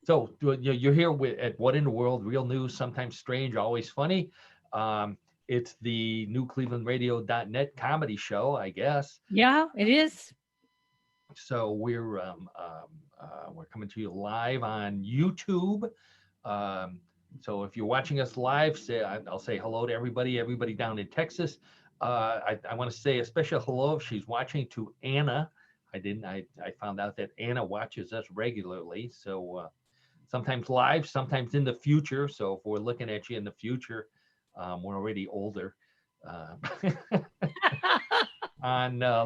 So you're here at What in the World, real news, sometimes strange, always funny. It's the newclevelandradio.net comedy show, I guess. Yeah, it is. So we're coming to you live on YouTube. Um, so if you're watching us live, I'll say hello to everybody down in Texas. I want to say a special hello if she's watching to Anna. I didn't. I found out that Anna watches us regularly. So sometimes live, sometimes in the future. So if we're looking at you in the future, we're already older. Uh,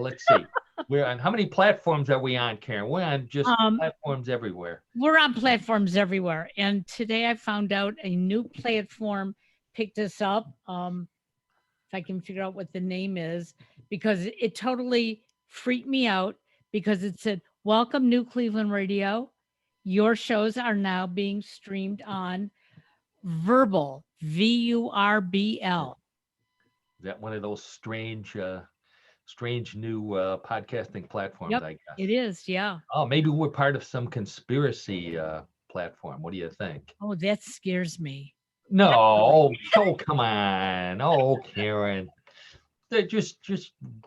let's see, we're on how many platforms are we on, Karen? We're on just Um, platforms everywhere. we're on platforms everywhere. And today I found out a new platform picked us up. If I can figure out what the name is, because it totally freaked me out because it said, "Welcome, New Cleveland Radio. Your shows are now being streamed on Verbal, VURBL." Is that one of those strange new podcasting platforms, Yep, I guess? it is. Yeah. Oh, maybe we're part of some conspiracy platform. What do you think? Oh, that scares me. No, oh, come on. Oh, Karen. Just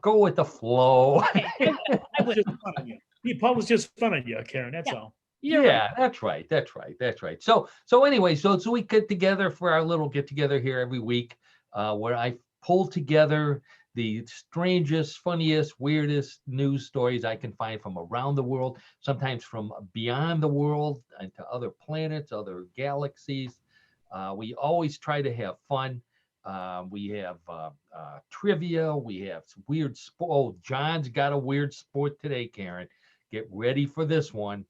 go with the flow. I would. Just fun on you. Paul was just fun on you, Karen. That's Yeah. all. You're right. Yeah, that's right. That's right. So anyway, so we get together for our little get together here every week, where I pull together the strangest, funniest, weirdest news stories I can find from around the world, sometimes from beyond the world and to other planets, other galaxies. We always try to have fun. We have trivia. We have some weird sport. Oh, John's got a weird sport today, Karen. Get ready for this one.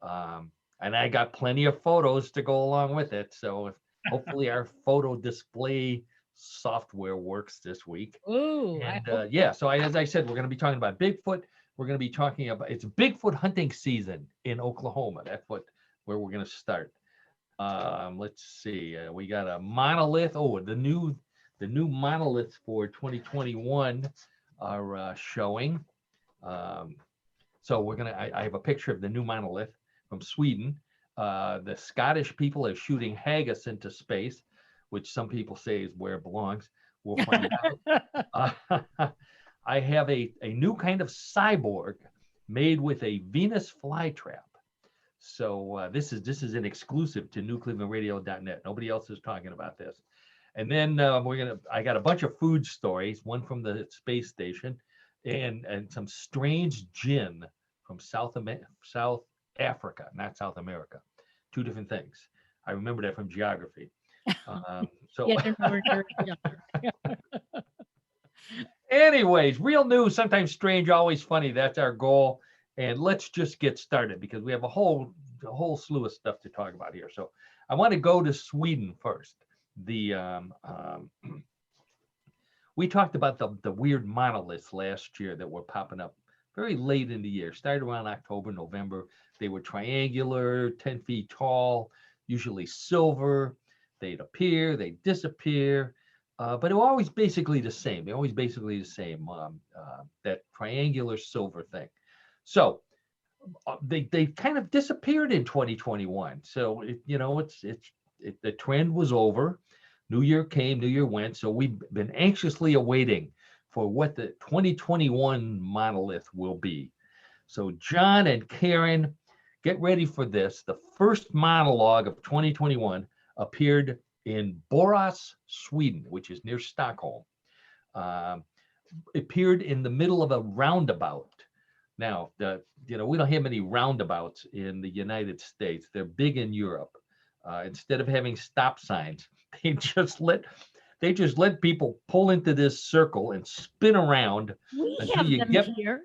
And I got plenty of photos to go along with it. So hopefully our photo display software works this week. Ooh, And yeah, so as I said, we're going to be talking about Bigfoot. We're going to be talking about it's Bigfoot hunting season in Oklahoma. That's where we're going to start. Let's see. We got a monolith. Oh, the new monoliths for 2021 are showing. So we're gonna. I have a picture of the new monolith from Sweden. The Scottish people are shooting haggis into space, which some people say is where it belongs. We'll find out. I have a new kind of cyborg made with a Venus Flytrap. So this is an exclusive to newclevelandradio.net. Nobody else is talking about this. And then I got a bunch of food stories, one from the space station, and some strange gin from South Africa, not South America. Two different things. I remember that from geography. So anyways, real news, sometimes strange, always funny. That's our goal. And let's just get started because we have a whole slew of stuff to talk about here. So I want to go to Sweden first. We talked about the weird monoliths last year that were popping up very late in the year, started around October, November. They were triangular, 10 feet tall, usually silver. They'd appear, they'd disappear, but they were always basically the same. They're always basically the same, that triangular silver thing. So they kind of disappeared in 2021. So the trend was over. New Year came, New Year went. So we've been anxiously awaiting for what the 2021 monolith will be. So John and Karen, get ready for this. The first monologue of 2021 appeared in Borås, Sweden, which is near Stockholm. Appeared in the middle of a roundabout. Now, we don't have many roundabouts in the United States. They're big in Europe. Instead of having stop signs, they just let people pull into this circle and spin around until you get here.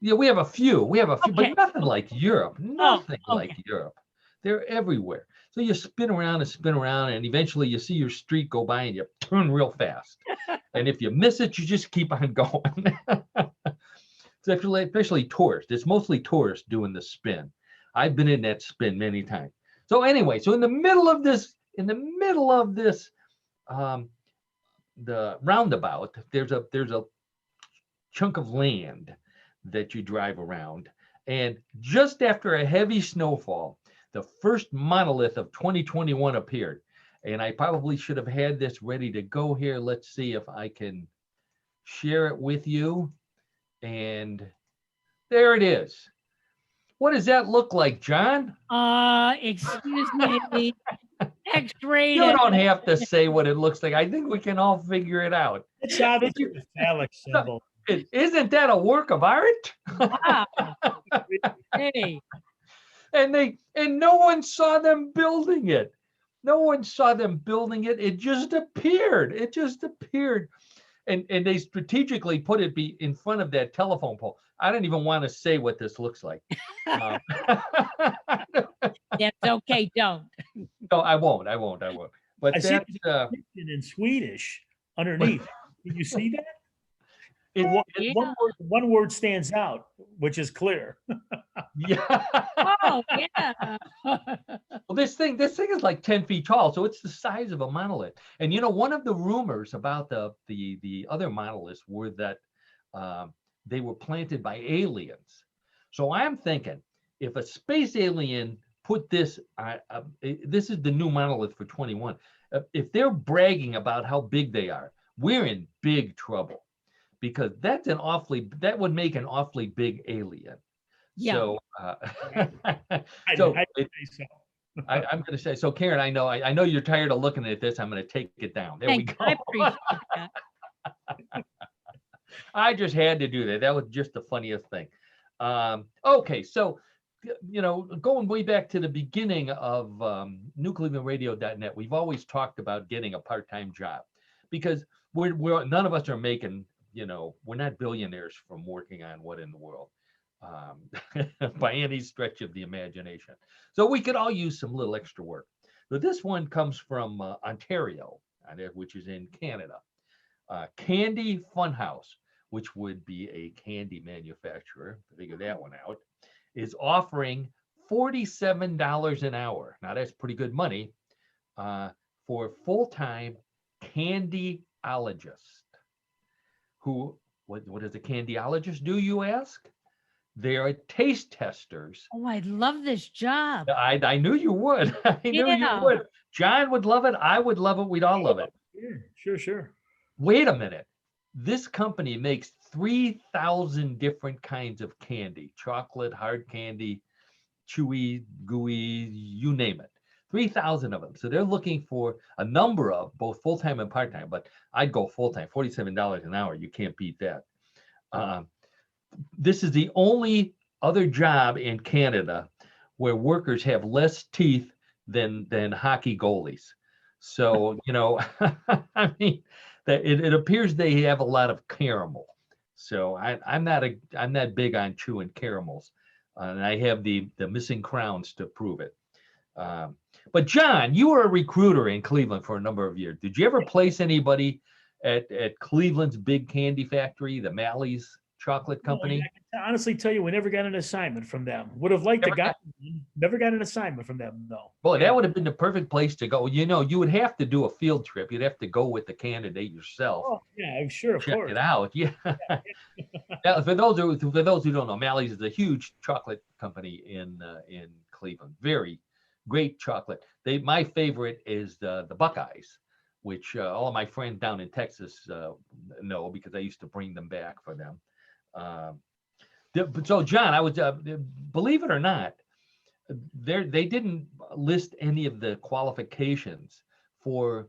Yeah, we have a few, Okay. but nothing like Europe. Nothing like Europe. They're everywhere. So you spin around, and eventually you see your street go by and you turn real fast. And if you miss it, you just keep on going. Especially tourists. It's mostly tourists doing the spin. I've been in that spin many times. So anyway, in the middle of this, the roundabout, there's a chunk of land that you drive around, and just after a heavy snowfall, the first monolith of 2021 appeared. And I probably should have had this ready to go here. Let's see if I can share it with you. And there it is. What does that look like, John? Excuse me. X-rated. You don't have to say what it looks like. I think we can all figure it out. It's obviously a phallic symbol. Isn't that a work of art? Wow. Hey. And no one saw them building it. No one saw them building it. It just appeared. It just appeared. And they strategically put it in front of that telephone pole. I don't even want to say what this looks like. That's okay. Don't. No, I won't. But I see that's it's written in Swedish underneath. Can you see that? One word stands out, which is clear. Yeah. Oh, yeah. Well, this thing is like 10 feet tall, so it's the size of a monolith. And one of the rumors about the other monoliths were that they were planted by aliens. So I'm thinking, if a space alien put this, this is the new monolith for 21. If they're bragging about how big they are, we're in big trouble, because that would make an awfully big alien. Yeah. So, I'd so say so. I'm going to say, so Karen, I know you're tired of looking at this. I'm going to take it down. There we go. I appreciate that. I just had to do that. That was just the funniest thing. Okay, so going way back to the beginning of newclevelandradio.net, we've always talked about getting a part-time job, because we're none of us are making, we're not billionaires from working on What in the World. By any stretch of the imagination. So we could all use some little extra work. So this one comes from Ontario, which is in Canada. Candy Funhouse, which would be a candy manufacturer, figure that one out, is offering $47 an hour. Now that's pretty good money for full-time candyologist. What does a candyologist do, you ask? They are taste testers. Oh, I love this job. I knew you would. I knew you would. John would love it. I would love it. We'd all love it. Yeah, sure. Wait a minute. This company makes 3,000 different kinds of candy: chocolate, hard candy, chewy, gooey, you name it. 3,000 of them. So they're looking for a number of both full-time and part-time, but I'd go full-time, $47 an hour. You can't beat that. This is the only other job in Canada where workers have less teeth than hockey goalies. So, I mean, that it appears they have a lot of caramel. So I'm not big on chewing caramels, and I have the missing crowns to prove it. But John, you were a recruiter in Cleveland for a number of years. Did you ever place anybody at Cleveland's big candy factory, the Mally's chocolate company? I can honestly tell you, we never got an assignment from them. Would have liked to never got an assignment from them, though. Well, that would have been the perfect place to go. You would have to do a field trip. You'd have to go with the candidate yourself. Oh, yeah, sure, of check course. it out. Yeah. Now, for those who don't know, Mally's is a huge chocolate company in Cleveland. Very great chocolate. My favorite is the Buckeyes, which all of my friends down in Texas know, because I used to bring them back for them. So John, I was believe it or not, they didn't list any of the qualifications for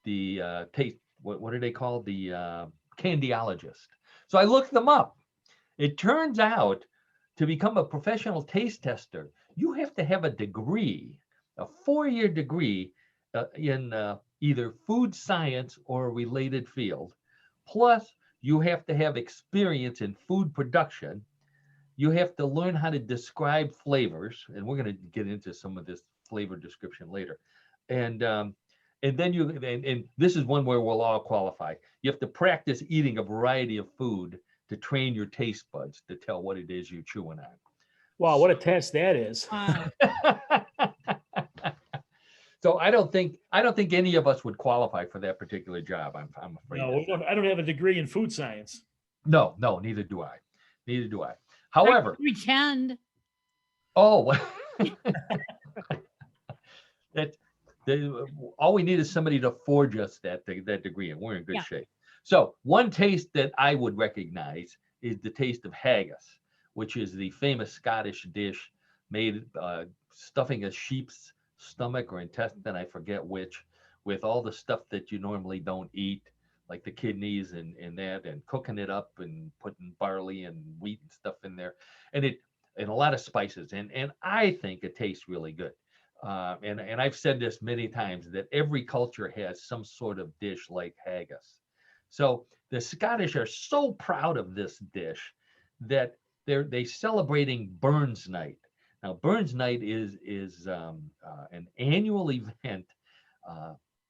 the taste. What are they called? The candyologist. So I looked them up. It turns out, to become a professional taste tester, you have to have a degree, a 4-year degree in either food science or a related field. Plus, you have to have experience in food production. You have to learn how to describe flavors, and we're going to get into some of this flavor description later. And then and this is one where we'll all qualify. You have to practice eating a variety of food to train your taste buds to tell what it is you're chewing on. Wow, what a test that is. Wow. So I don't think any of us would qualify for that particular job. I'm afraid. No, I don't have a degree in food science. No, neither do I. However, pretend. oh, that all we need is somebody to forge us that degree, and we're in good Yeah. shape. So one taste that I would recognize is the taste of haggis, which is the famous Scottish dish made stuffing a sheep's stomach or intestine, I forget which, with all the stuff that you normally don't eat, like the kidneys and that, and cooking it up and putting barley and wheat and stuff in there, and a lot of spices, and I think it tastes really good. And I've said this many times that every culture has some sort of dish like haggis. So the Scottish are so proud of this dish that they celebrating Burns Night. Now Burns Night is an annual event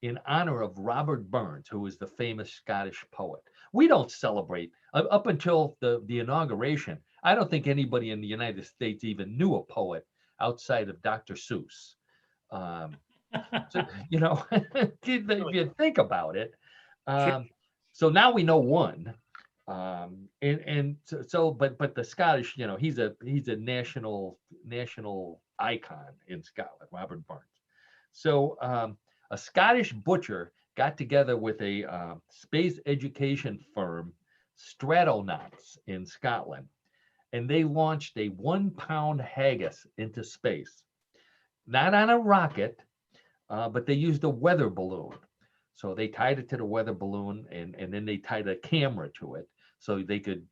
in honor of Robert Burns, who is the famous Scottish poet. We don't celebrate up until the inauguration. I don't think anybody in the United States even knew a poet outside of Dr. Seuss. So, if you think about it, so now we know one, but the Scottish, he's a national icon in Scotland, Robert Burns. So a Scottish butcher got together with a space education firm, Strattonauts in Scotland, and they launched a 1 pound haggis into space. Not on a rocket, but they used a weather balloon. So they tied it to the weather balloon, and then they tied a camera to it so they could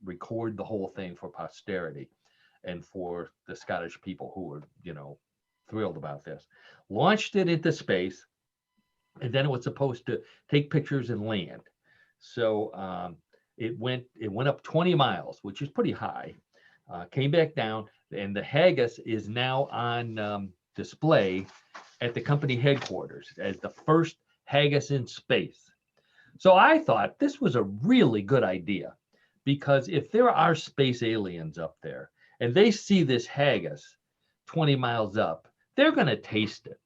record the whole thing for posterity and for the Scottish people who were, thrilled about this. Launched it into space, and then it was supposed to take pictures and land. So it went up 20 miles, which is pretty high. Came back down, and the haggis is now on display at the company headquarters as the first haggis in space. So I thought this was a really good idea, because if there are space aliens up there and they see this haggis 20 miles up, they're going to taste it.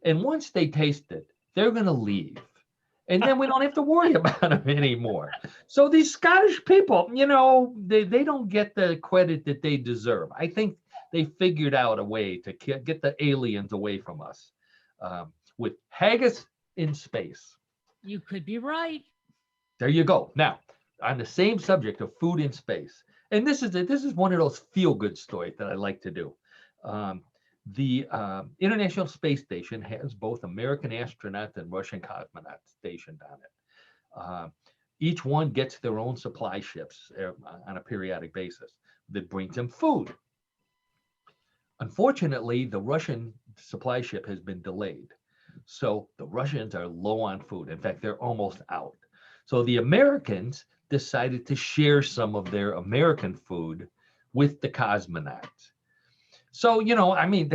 And once they taste it, they're going to leave. And then we don't have to worry about them anymore. So these Scottish people, they don't get the credit that they deserve. I think they figured out a way to get the aliens away from us with haggis in space. You could be right. There you go. Now, on the same subject of food in space, and this is one of those feel-good stories that I like to do. The International Space Station has both American astronauts and Russian cosmonauts stationed on it. Each one gets their own supply ships on a periodic basis that brings them food. Unfortunately, the Russian supply ship has been delayed. So the Russians are low on food. In fact, they're almost out. So the Americans decided to share some of their American food with the cosmonauts. So, the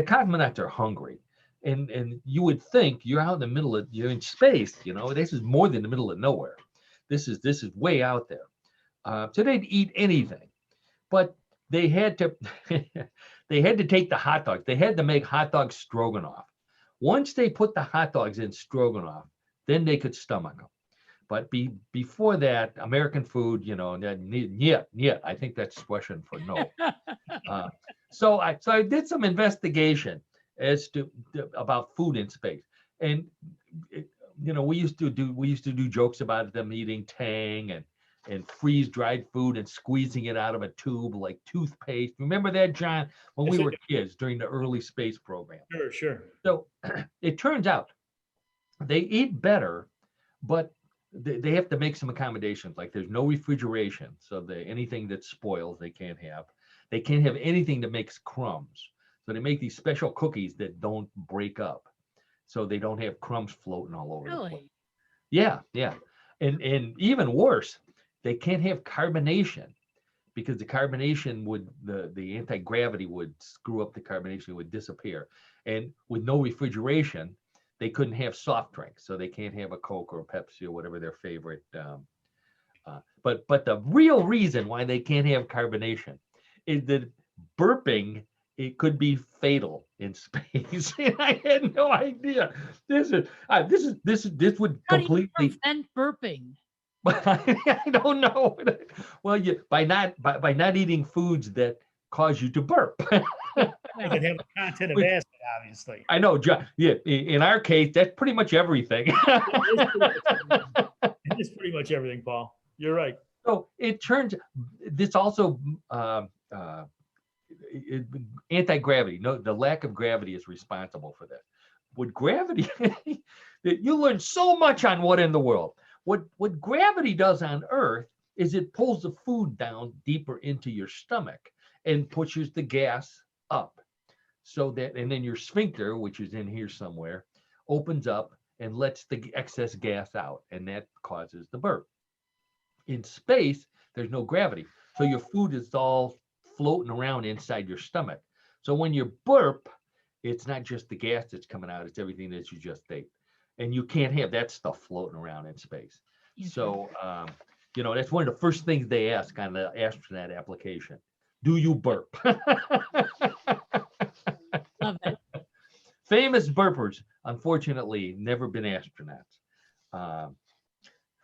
cosmonauts are hungry, and you would think you're out in the middle of, you're in space, this is more than the middle of nowhere. This is way out there. So they'd eat anything, but they had to, take the hot dogs. They had to make hot dog stroganoff. Once they put the hot dogs in stroganoff, then they could stomach them. But before that, American food, I think that's Russian for no. So I did some investigation as to about food in space, and we used to do jokes about them eating tang and freeze dried food and squeezing it out of a tube like toothpaste. Remember that, John, when we were kids during the early space program? Sure. So it turns out they eat better, but they have to make some accommodations. Like there's no refrigeration, so anything that spoils they can't have. They can't have anything that makes crumbs. So they make these special cookies that don't break up, so they don't have crumbs floating all over the place. Yeah. And even worse, they can't have carbonation, because the carbonation the anti-gravity would screw up the carbonation, it would disappear. And with no refrigeration, they couldn't have soft drinks, so they can't have a Coke or a Pepsi or whatever their favorite. But the real reason why they can't have carbonation is that burping, it could be fatal in space. And I had no idea. This would completely prevent burping. I don't know. Well, by not eating foods that cause you to burp. They could have a content of acid, obviously. I know, John. Yeah, in our case, that's pretty much everything. It is pretty much everything, Paul. You're right. So it turns this also anti-gravity. No, the lack of gravity is responsible for this. With gravity, you learn so much on what in the world. What gravity does on Earth is it pulls the food down deeper into your stomach and pushes the gas up. So that, and then your sphincter, which is in here somewhere, opens up and lets the excess gas out, and that causes the burp. In space, there's no gravity. So your food is all floating around inside your stomach. So when you burp, it's not just the gas that's coming out, it's everything that you just ate. And you can't have that stuff floating around in space. So, that's one of the first things they ask on the astronaut application. Do you burp? Love it. Famous burpers, unfortunately, never been astronauts.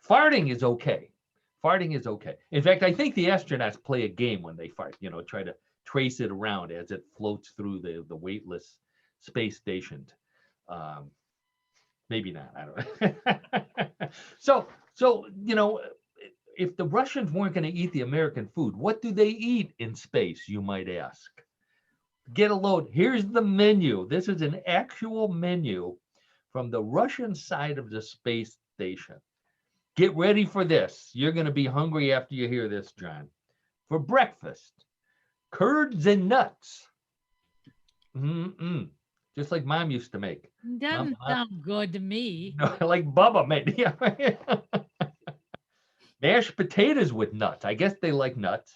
Farting is okay. Farting is okay. In fact, I think the astronauts play a game when they fart, try to trace it around as it floats through the weightless space station. Maybe not, I don't know. So, if the Russians weren't going to eat the American food, what do they eat in space, you might ask? Get a load. Here's the menu. This is an actual menu from the Russian side of the space station. Get ready for this. You're going to be hungry after you hear this, John. For breakfast, curds and nuts. Just like Mom used to make. Doesn't sound good to me. Like Bubba made. Mashed potatoes with nuts. I guess they like nuts.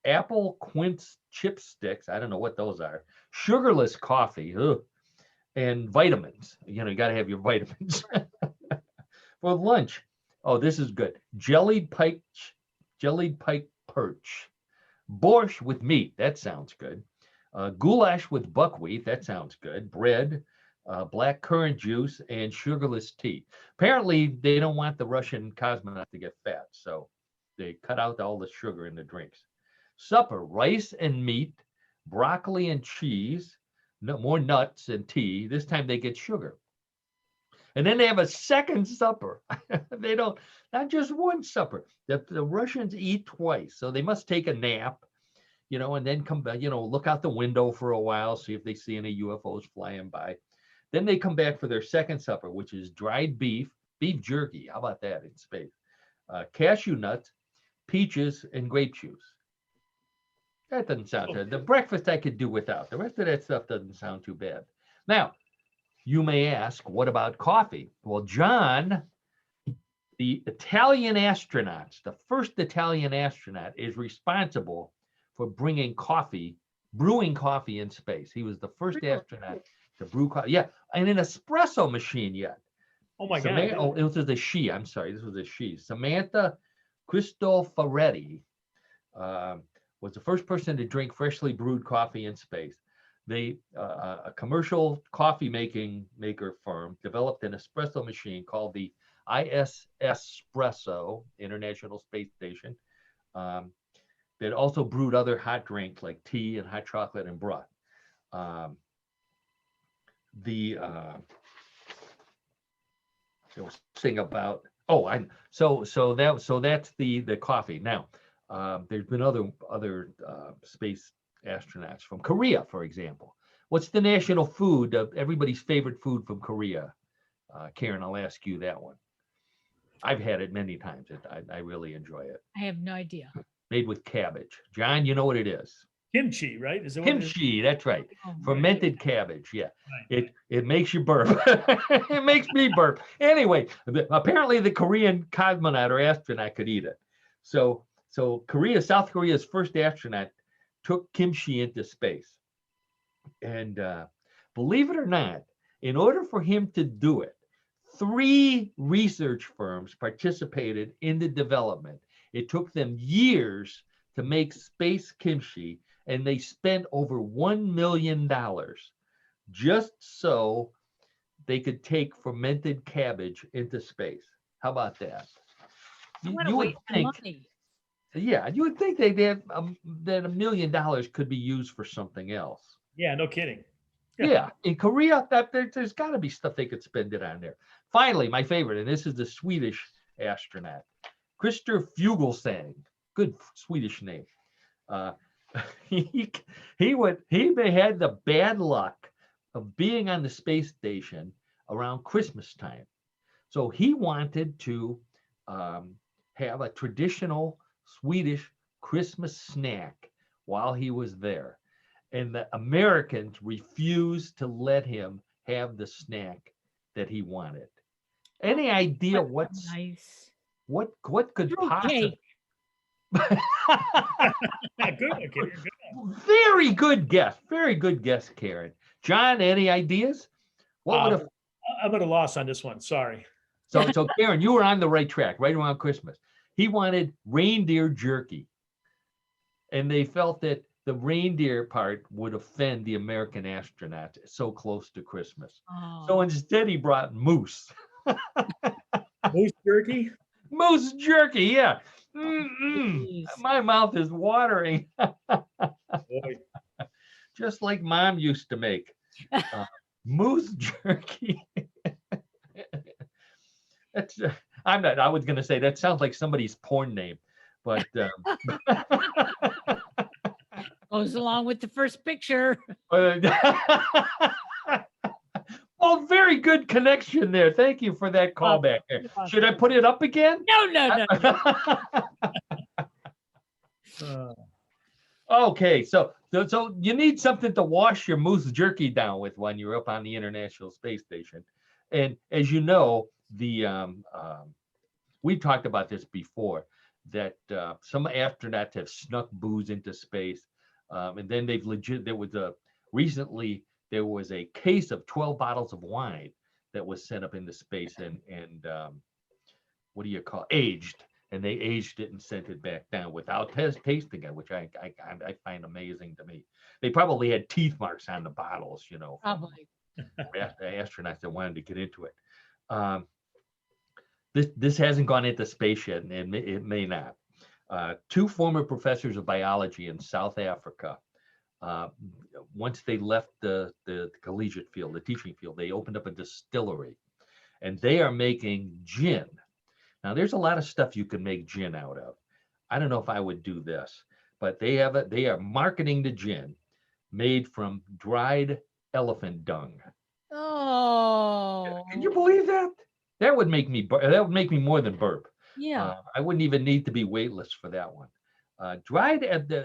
Apple quince chip sticks. I don't know what those are. Sugarless coffee. And vitamins. You got to have your vitamins. For lunch. Oh, this is good. Jellied pike perch. Borscht with meat. That sounds good. Goulash with buckwheat. That sounds good. Bread. Black currant juice, and sugarless tea. Apparently, they don't want the Russian cosmonauts to get fat, so they cut out all the sugar in the drinks. Supper, rice and meat, broccoli and cheese, more nuts and tea. This time they get sugar. And then they have a second supper. They don't, not just one supper. The Russians eat twice, so they must take a nap, and then come back, look out the window for a while, see if they see any UFOs flying by. Then they come back for their second supper, which is dried beef jerky. How about that in space? Cashew nuts, peaches, and grape juice. That doesn't sound good. The breakfast I could do without. The rest of that stuff doesn't sound too bad. Now, you may ask, what about coffee? Well, John, the Italian astronauts, the first Italian astronaut, is responsible for brewing coffee in space. He was the first astronaut to brew coffee. Yeah, and an espresso machine yet. Oh my God. Oh, it was a she. I'm sorry, this was a she. Samantha Cristoforetti was the first person to drink freshly brewed coffee in space. A commercial coffee maker firm developed an espresso machine called the ISS Espresso, International Space Station. That also brewed other hot drinks like tea and hot chocolate and broth. Thing about so that's the coffee. Now there's been other space astronauts from Korea, for example. What's the national food of everybody's favorite food from Korea? Karen, I'll ask you that one. I've had it many times. I really enjoy it. I have no idea. Made with cabbage. John, you know what it is? Kimchi, right? Is it Kimchi, that's right. Oh, Fermented cabbage, yeah. Right. It makes you burp. It makes me burp. Anyway, apparently the Korean cosmonaut or astronaut could eat it. So South Korea's first astronaut took kimchi into space. And believe it or not, in order for him to do it, 3 research firms participated in the development. It took them years to make space kimchi, and they spent over $1 million just so they could take fermented cabbage into space. How about that? What a waste of money. Yeah, you would think they'd have that $1 million could be used for something else. Yeah, no kidding. Yeah, in Korea, there's got to be stuff they could spend it on there. Finally, my favorite, and this is the Swedish astronaut, Christer Fuglesang. Good Swedish name. Uh, he had the bad luck of being on the space station around Christmas time, so he wanted to have a traditional Swedish Christmas snack while he was there. And the Americans refused to let him have the snack that he wanted. Any idea Nice. what could possibly? Good one, Karen, good one. Very good guess, Karen. John, any ideas? What would have? I'm at a loss on this one. Sorry. So Karen, you were on the right track, right around Christmas. He wanted reindeer jerky. And they felt that the reindeer part would offend the American astronauts so close to Christmas. Oh. So instead he brought moose. Moose jerky? Moose jerky, yeah. My mouth is watering. Boy. Just like Mom used to make. Moose jerky. That's I was gonna say that sounds like somebody's porn name, but Goes along with the first picture. Well, very good connection there. Thank you for that callback. Should I put it up again? No. Okay, so you need something to wash your moose jerky down with when you're up on the International Space Station. And as you know, we talked about this before, that some astronauts have snuck booze into space, and then recently there was a case of 12 bottles of wine that was sent up into space and what do you call aged, and they aged it and sent it back down without tasting it, which I find amazing to me. They probably had teeth marks on the bottles, Probably. astronauts that wanted to get into it. This hasn't gone into space yet, and it may not. Two former professors of biology in South Africa, once they left the collegiate field, the teaching field, they opened up a distillery, and they are making gin. Now, there's a lot of stuff you can make gin out of. I don't know if I would do this, but they are marketing the gin made from dried elephant dung. Oh. Can you believe that? That would make me more than burp. Yeah. I wouldn't even need to be weightless for that one. Dried,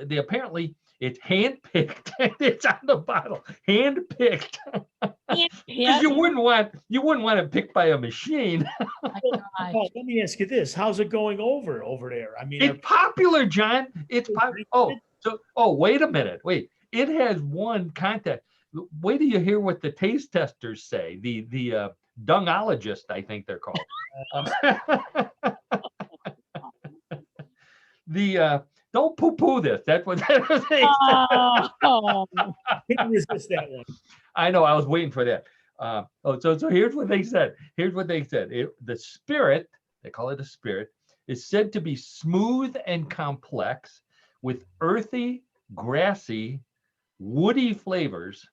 they apparently it's hand-picked. It's on the bottle, hand-picked. Because you wouldn't want it picked by a machine. Well, let me ask you this: how's it going over there? I mean, it's popular, John. It's popular. Wait a minute. Wait, it has one contest. Wait till you hear what the taste testers say. The dungologists, I think they're called. Don't poo-poo this. That's what they say. Couldn't resist that one. I know. I was waiting for that. So here's what they said. The spirit, they call it a spirit, is said to be smooth and complex with earthy, grassy, woody flavors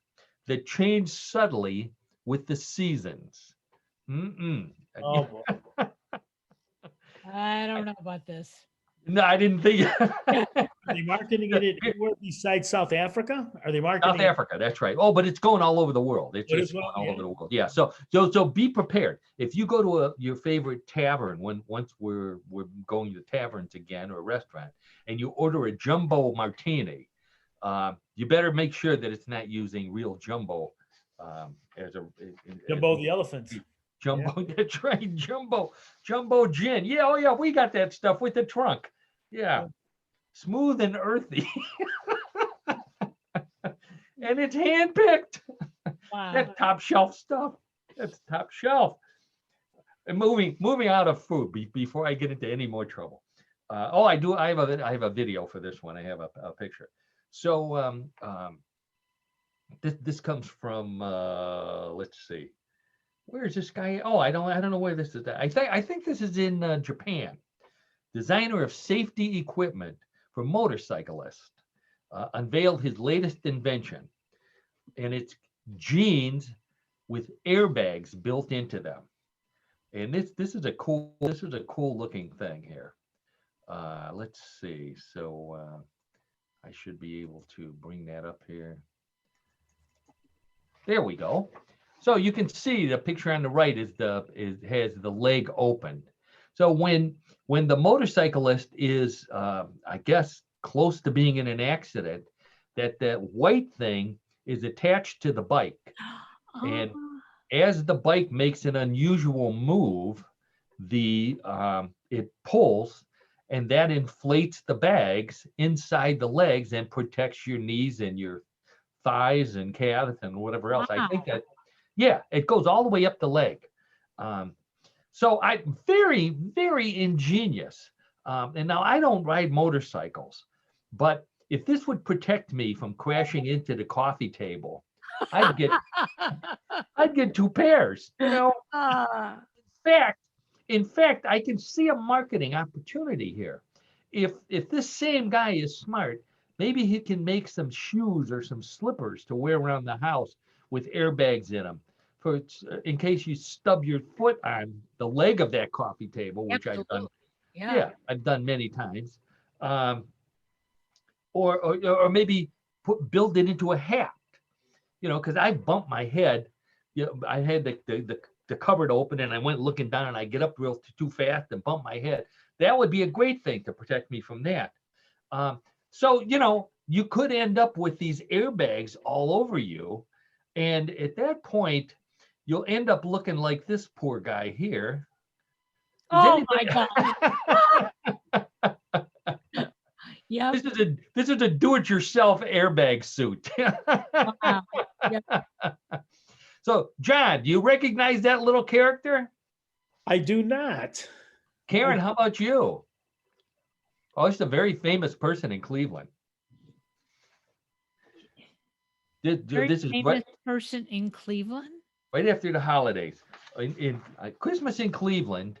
that change subtly with the seasons. Oh, boy. I don't know about this. No, I didn't think. Are they marketing it anywhere besides South Africa? Are they marketing South Africa? That's right. Oh, but it's going all over the world. It's going all over the world. Yeah. So be prepared. If you go to your favorite tavern once we're going to taverns again or a restaurant, and you order a jumbo martini, you better make sure that it's not using real jumbo Jumbo the elephant. Jumbo, yeah. That's right. Jumbo gin. Yeah, oh yeah, we got that stuff with the trunk. Yeah. Smooth and earthy. And it's handpicked. Wow. That's top shelf stuff. That's top shelf. And moving out of food before I get into any more trouble. I have a video for this one. I have a picture. So this comes from let's see. Where is this guy? Oh, I don't know where this is. I think this is in Japan. designer of safety equipment for motorcyclists, unveiled his latest invention, and it's jeans with airbags built into them. And this is a cool looking thing here. Let's see. So I should be able to bring that up here. There we go. So you can see the picture on the right has the leg opened. So when the motorcyclist is, I guess, close to being in an accident, that white thing is attached to the bike, and as the bike makes an unusual move, it pulls, and that inflates the bags inside the legs and protects your knees and your thighs and calves and whatever else. I think that, yeah, it goes all the way up the leg. So I'm very, very ingenious. And now I don't ride motorcycles, but if this would protect me from crashing into the coffee table, I'd get 2 pairs, you know. In fact, I can see a marketing opportunity here. If this same guy is smart, maybe he can make some shoes or some slippers to wear around the house with airbags in them, in case you stub your foot on the leg of that coffee table, which I've done. Yeah, I've done many times. Or maybe build it into a hat, you know, because I bumped my head. You know, I had the cupboard open and I went looking down and I get up too fast and bump my head. That would be a great thing to protect me from that. So, you know, you could end up with these airbags all over you. And at that point, you'll end up looking like this poor guy here. My God. Yeah. This is a do-it-yourself airbag suit. Wow. Yep. So, John, do you recognize that little character? I do not. Karen, how about you? Oh, it's a very famous person in Cleveland. This is famous person in Cleveland. Right after the holidays, in Christmas in Cleveland.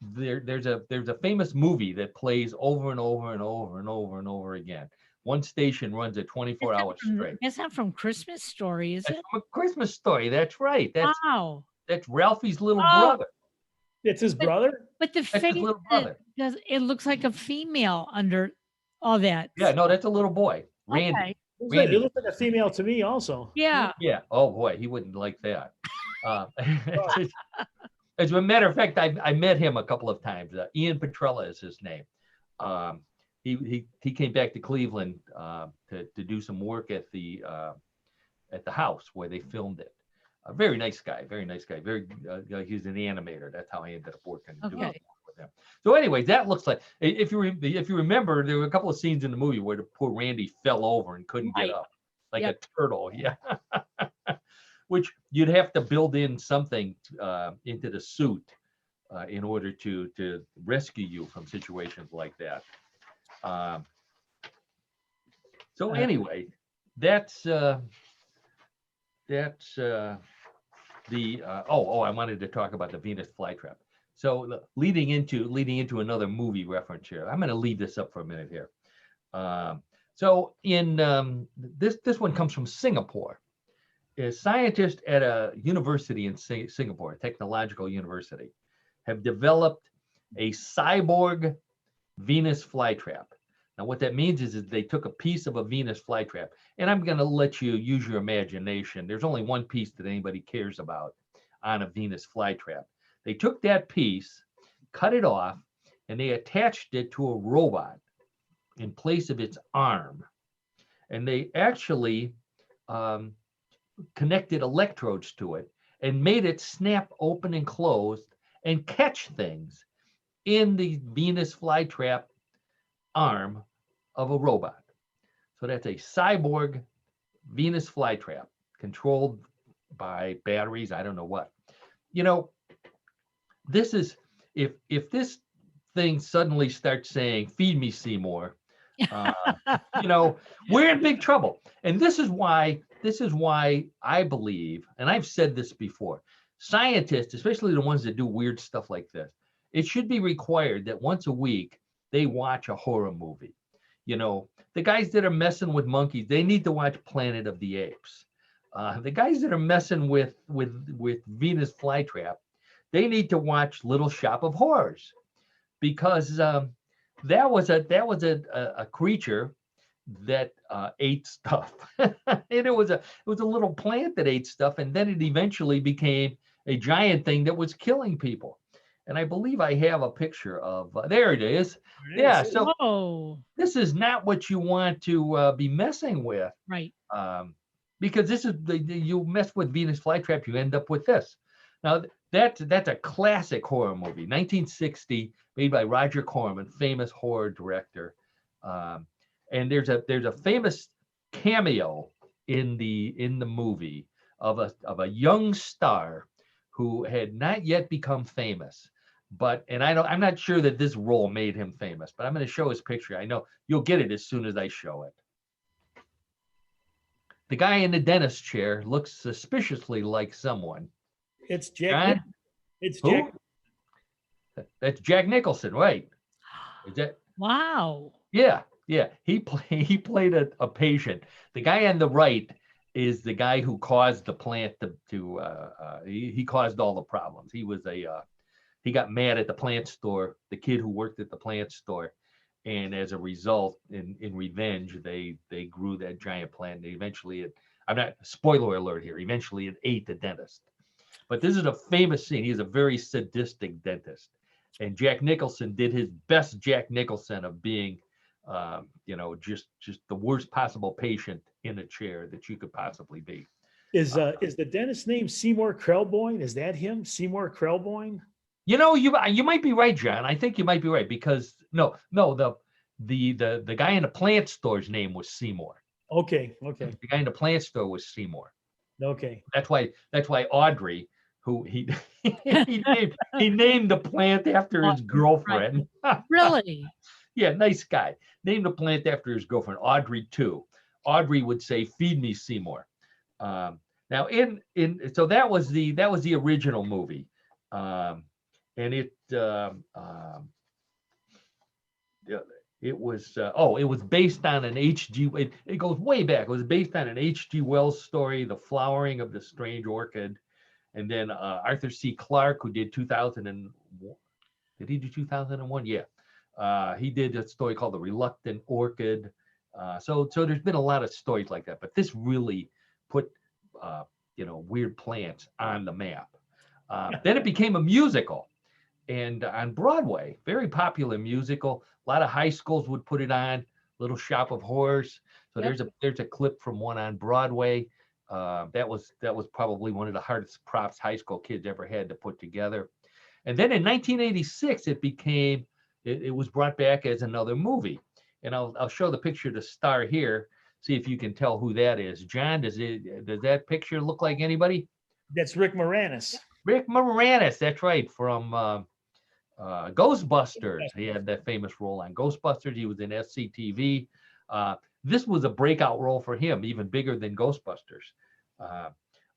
There's a famous movie that plays over and over and over and over and over again. One station runs it 24 hours straight. It's not from Christmas Story, is it? From A Christmas Story. That's right. That's Ralphie's little brother. It's his brother? But the face, it looks like a female under all that. Yeah, no, that's a little boy. Randy. Okay. Randy. You look like a female to me also. Yeah. Yeah. Oh boy, he wouldn't like that. As a matter of fact, I met him a couple of times. Ian Petrella is his name. He came back to Cleveland to do some work at the house where they filmed it. A very nice guy. Very nice guy. He's an animator. That's how I ended up working doing it with him. So, anyway, that looks like if you remember, there were a couple of scenes in the movie where the poor Randy fell over and couldn't get up like a turtle. Yeah. Which you'd have to build in something into the suit in order to rescue you from situations like that. So anyway, that's I wanted to talk about the Venus Flytrap. So leading into another movie reference here. I'm going to leave this up for a minute here. So in this one comes from Singapore. A scientist at a university in Singapore, a technological university, have developed a cyborg Venus flytrap. Now, what that means is they took a piece of a Venus flytrap, and I'm going to let you use your imagination. There's only one piece that anybody cares about on a Venus flytrap. They took that piece, cut it off, and they attached it to a robot in place of its arm. And they actually connected electrodes to it and made it snap open and closed and catch things in the Venus flytrap arm of a robot. So that's a cyborg Venus flytrap controlled by batteries. I don't know what. You know, this is if this thing suddenly starts saying, "Feed me, Seymour," you know, we're in big trouble. And this is why I believe, and I've said this before, scientists, especially the ones that do weird stuff like this, it should be required that once a week they watch a horror movie. You know, the guys that are messing with monkeys, they need to watch Planet of the Apes. The guys that are messing with Venus Flytrap, they need to watch Little Shop of Horrors, because that was a creature that ate stuff, and it was a little plant that ate stuff, and then it eventually became a giant thing that was killing people. And I believe I have a picture of there it is. Yeah, so Whoa. this is not what you want to be messing with, Right. because this is you mess with Venus Flytrap, you end up with this. Now that's a classic horror movie, 1960, made by Roger Corman, famous horror director. And there's a famous cameo in the movie of a young star who had not yet become famous. I'm not sure that this role made him famous, but I'm going to show his picture. I know you'll get it as soon as I show it. The guy in the dentist chair looks suspiciously like someone. It's Jack. John? It's Who? Jack. That's Jack Nicholson, right? Is that? Wow. Yeah. He played a patient. The guy on the right is the guy who caused the plant he caused all the problems. He got mad at the plant store, the kid who worked at the plant store, and as a result, in revenge, they grew that giant plant. And eventually, I'm not, spoiler alert here, eventually it ate the dentist. But this is a famous scene. He's a very sadistic dentist, and Jack Nicholson did his best Jack Nicholson of being, just the worst possible patient in a chair that you could possibly be. Is the dentist's name Seymour Krelboyne? Is that him, Seymour Krelboyne? You know, you might be right, John. I think you might be right, because no, the guy in the plant store's name was Seymour. Okay. The guy in the plant store was Seymour. Okay. That's why Audrey, who he named the plant after his girlfriend. Really? Yeah, nice guy. Named the plant after his girlfriend, Audrey too. Audrey would say, "Feed me, Seymour." Now, so that was the original movie, and it was based on an H.G. It goes way back. It was based on an H.G. Wells story, The Flowering of the Strange Orchid, and then Arthur C. Clarke, who did 2001. Did he do 2001? Yeah. He did a story called The Reluctant Orchid. So there's been a lot of stories like that, but this really put weird plants on the map. Then it became a musical, and on Broadway, very popular musical. A lot of high schools would put it on. Little Shop of Horrors. So Yep. there's a clip from one on Broadway. That was probably one of the hardest props high school kids ever had to put together. And then in 1986, it was brought back as another movie. And I'll show the picture of the star here. See if you can tell who that is. John, does that picture look like anybody? That's Rick Moranis. Rick Moranis, that's right, from Ghostbusters. He had that famous role on Ghostbusters. He was in SCTV. This was a breakout role for him, even bigger than Ghostbusters.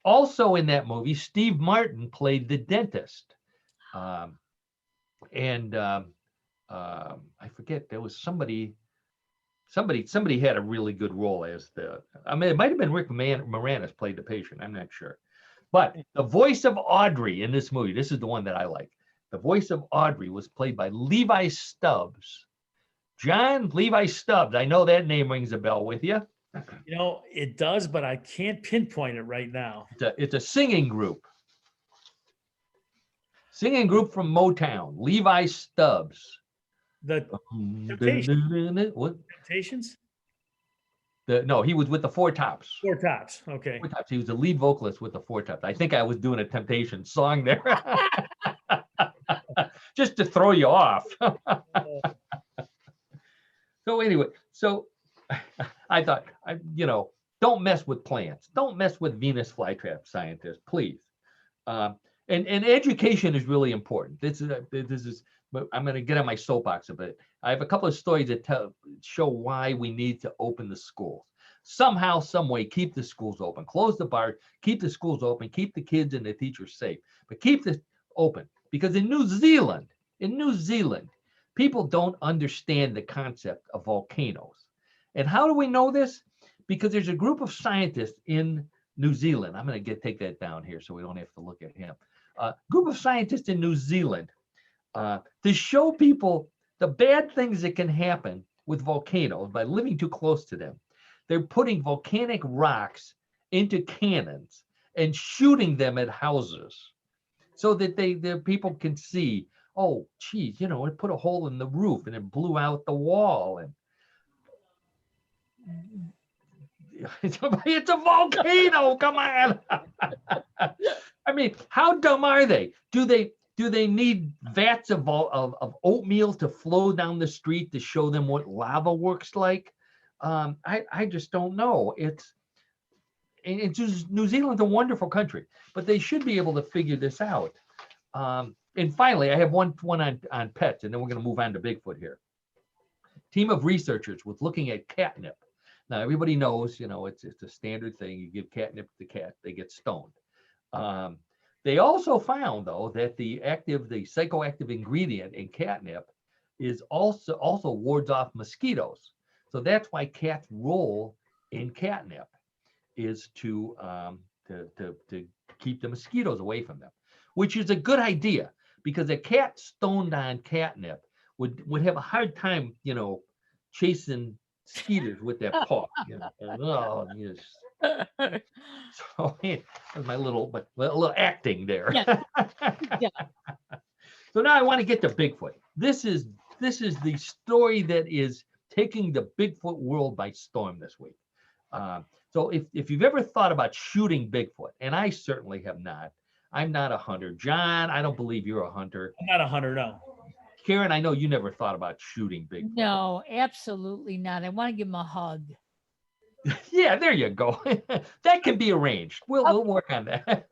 Also in that movie, Steve Martin played the dentist. I forget, there was somebody had a really good role as it might have been Rick Moranis played the patient. I'm not sure. But the voice of Audrey in this movie, this is the one that I like. The voice of Audrey was played by Levi Stubbs. John, Levi Stubbs. I know that name rings a bell with you. It does, but I can't pinpoint it right now. It's a singing group. Singing group from Motown. Levi Stubbs. The Temptations? What? Temptations? No, he was with the Four Tops. Four Tops. Okay. Four Tops. He was the lead vocalist with the Four Tops. I think I was doing a Temptation song there. Just to throw you off. So anyway, I thought, don't mess with plants. Don't mess with Venus flytrap scientists, please. And education is really important. This is. But I'm going to get on my soapbox a bit. I have a couple of stories that show why we need to open the schools. Somehow, some way, keep the schools open. Close the bar, keep the schools open, keep the kids and the teachers safe. But keep this open. Because in New Zealand, In New Zealand, people don't understand the concept of volcanoes. And how do we know this? Because there's a group of scientists in New Zealand. I'm going to take that down here so we don't have to look at him. Group of scientists in New Zealand to show people the bad things that can happen with volcanoes by living too close to them. They're putting volcanic rocks into cannons and shooting them at houses so that the people can see, oh, geez, you know, it put a hole in the roof and it blew out the wall. And it's a volcano. Come on. I mean, how dumb are they? Do they need vats of oatmeal to flow down the street to show them what lava works like? I just don't know. New Zealand's a wonderful country, but they should be able to figure this out. And finally, I have one on pets, and then we're going to move on to Bigfoot here. Team of researchers was looking at catnip. Now, everybody knows, you know, it's a standard thing. You give catnip to the cat, they get stoned. They also found, though, that the psychoactive ingredient in catnip is also wards off mosquitoes. So that's why cats roll in catnip, is to keep the mosquitoes away from them, which is a good idea, because a cat stoned on catnip would have a hard time, you know, chasing mosquitoes with that paw. You know, so that's my little acting there. Yeah. Yeah. So now I want to get to Bigfoot. This is the story that is taking the Bigfoot world by storm this week. So if you've ever thought about shooting Bigfoot, and I certainly have not, I'm not a hunter. John, I don't believe you're a hunter. I'm not a hunter, no. Karen, I know you never thought about shooting Bigfoot. No, absolutely not. I want to give him a hug. Yeah, there you go. That can be arranged. We'll work on that.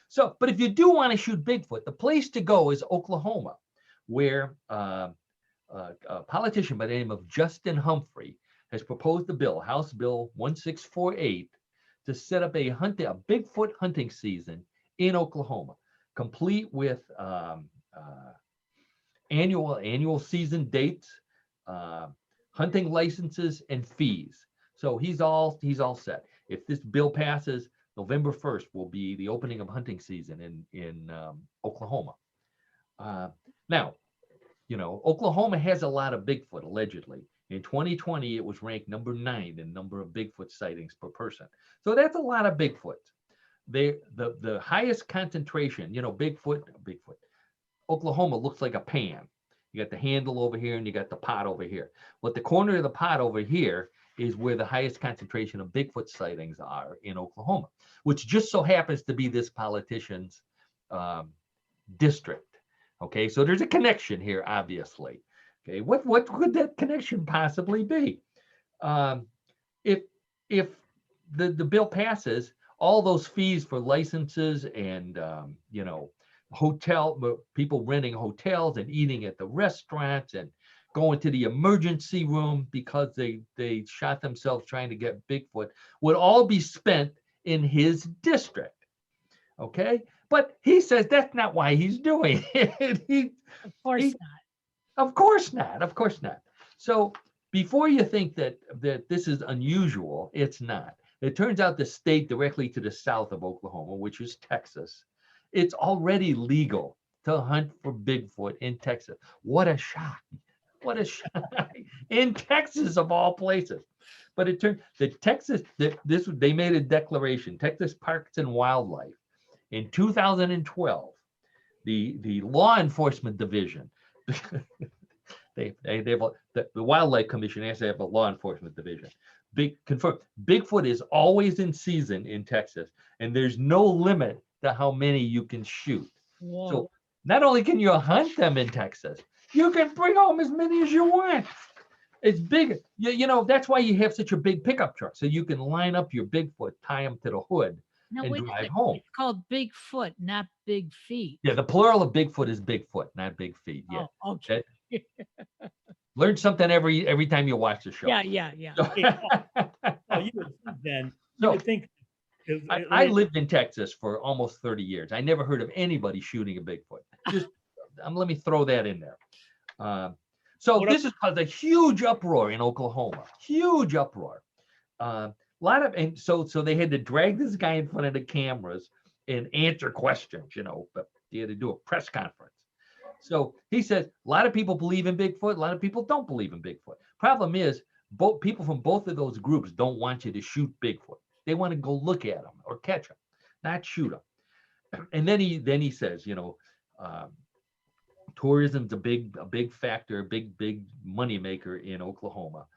So, but if you do want to shoot Bigfoot, the place to go is Oklahoma, where a politician by the name of Justin Humphrey has proposed a bill, House Bill 1648, to set up a Bigfoot hunting season in Oklahoma, complete with annual season dates, hunting licenses, and fees. So he's all set. If this bill passes, November 1st will be the opening of hunting season in Oklahoma. Now, you know, Oklahoma has a lot of Bigfoot, allegedly. In 2020, it was ranked number 9 in number of Bigfoot sightings per person. So that's a lot of Bigfoot. The highest concentration, you know, Bigfoot. Oklahoma looks like a pan. You got the handle over here and you got the pot over here. Well, the corner of the pot over here is where the highest concentration of Bigfoot sightings are in Oklahoma, which just so happens to be this politician's district. Okay, so there's a connection here, obviously. Okay, what could that connection possibly be? If the bill passes, all those fees for licenses and you know, people renting hotels and eating at the restaurants and going to the emergency room because they shot themselves trying to get Bigfoot would all be spent in his district. Okay, but he says that's not why he's doing it. Of course not. So before you think that this is unusual, it's not. It turns out the state directly to the south of Oklahoma, which is Texas, it's already legal to hunt for Bigfoot in Texas. What a shock. In Texas, of all places. But it turned they made a declaration, Texas Parks and Wildlife, in 2012, the law enforcement division, the Wildlife Commission has to have a law enforcement division. Confirmed, Bigfoot is always in season in Texas, and there's no limit to how many you can shoot. Whoa. So not only can you hunt them in Texas, you can bring home as many as you want. It's big. You know, that's why you have such a big pickup truck, so you can line up your Bigfoot, tie them to the hood, and drive home. It's called Bigfoot, not Big Feet. Yeah, the plural of Bigfoot is Bigfoot, not big feet. Yeah. Oh, okay. Learn something every time you watch the show. Yeah. Oh, you would think then. You No. would think. I lived in Texas for almost 30 years. I never heard of anybody shooting a Bigfoot. Just let me throw that in there. So What this has caused a huge uproar in Oklahoma. Huge uproar. And so they had to drag this guy in front of the cameras and answer questions, but they had to do a press conference. So he says a lot of people believe in Bigfoot, a lot of people don't believe in Bigfoot. Problem is, both people from both of those groups don't want you to shoot Bigfoot. They want to go look at them or catch them, not shoot them. And then he says, tourism's a big factor, big money maker in Oklahoma.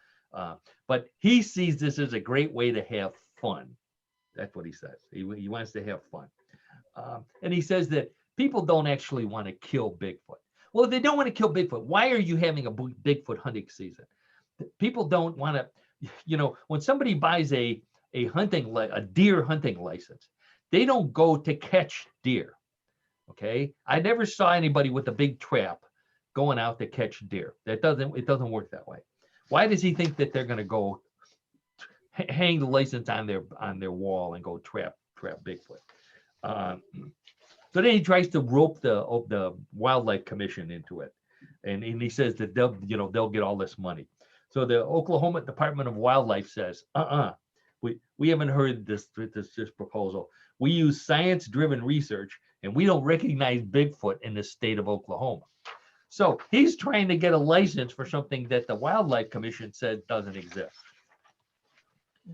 But he sees this as a great way to have fun. That's what he says. He wants to have fun. And he says that people don't actually want to kill Bigfoot. Well, if they don't want to kill Bigfoot, why are you having a Bigfoot hunting season? People don't want to, when somebody buys a deer hunting license, they don't go to catch deer. Okay. I never saw anybody with a big trap going out to catch deer. It doesn't work that way. Why does he think that they're going to go hang the license on their wall and go trap Bigfoot? So then he tries to rope the Wildlife Commission into it, and he says that they'll get all this money. So the Oklahoma Department of Wildlife says, we haven't heard this proposal. We use science-driven research, and we don't recognize Bigfoot in the state of Oklahoma. So he's trying to get a license for something that the Wildlife Commission said doesn't exist.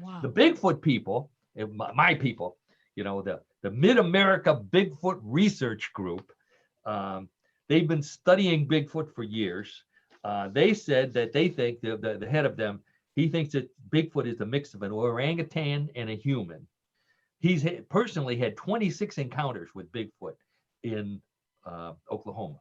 Wow. The Bigfoot people, my people, the Mid-America Bigfoot Research Group, they've been studying Bigfoot for years. They said that they think, the head of them, he thinks that Bigfoot is a mix of an orangutan and a human. He's personally had 26 encounters with Bigfoot in Oklahoma.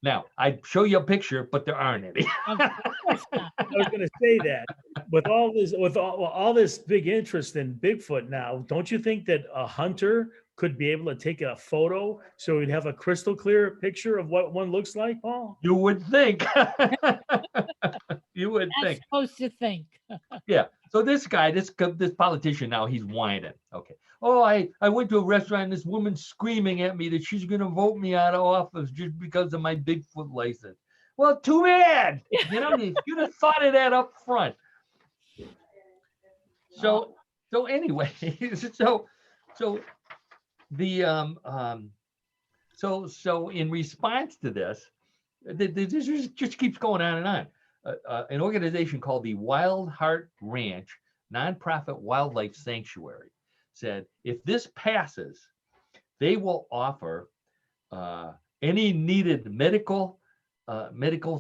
Now, I'd show you a picture, but there aren't any. I was going to say that with all this big interest in Bigfoot now, don't you think that a hunter could be able to take a photo so we'd have a crystal clear picture of what one looks like, Paul? You would think. You would think. Supposed to think. Yeah. So this guy, this politician now, he's whining. Okay. Oh, I went to a restaurant and this woman's screaming at me that she's going to vote me out of office just because of my Bigfoot license. Well, too bad. You should have thought of that up front. So anyway, so in response to this, this just keeps going on and on. An organization called the Wild Heart Ranch Nonprofit Wildlife Sanctuary said if this passes, they will offer any needed medical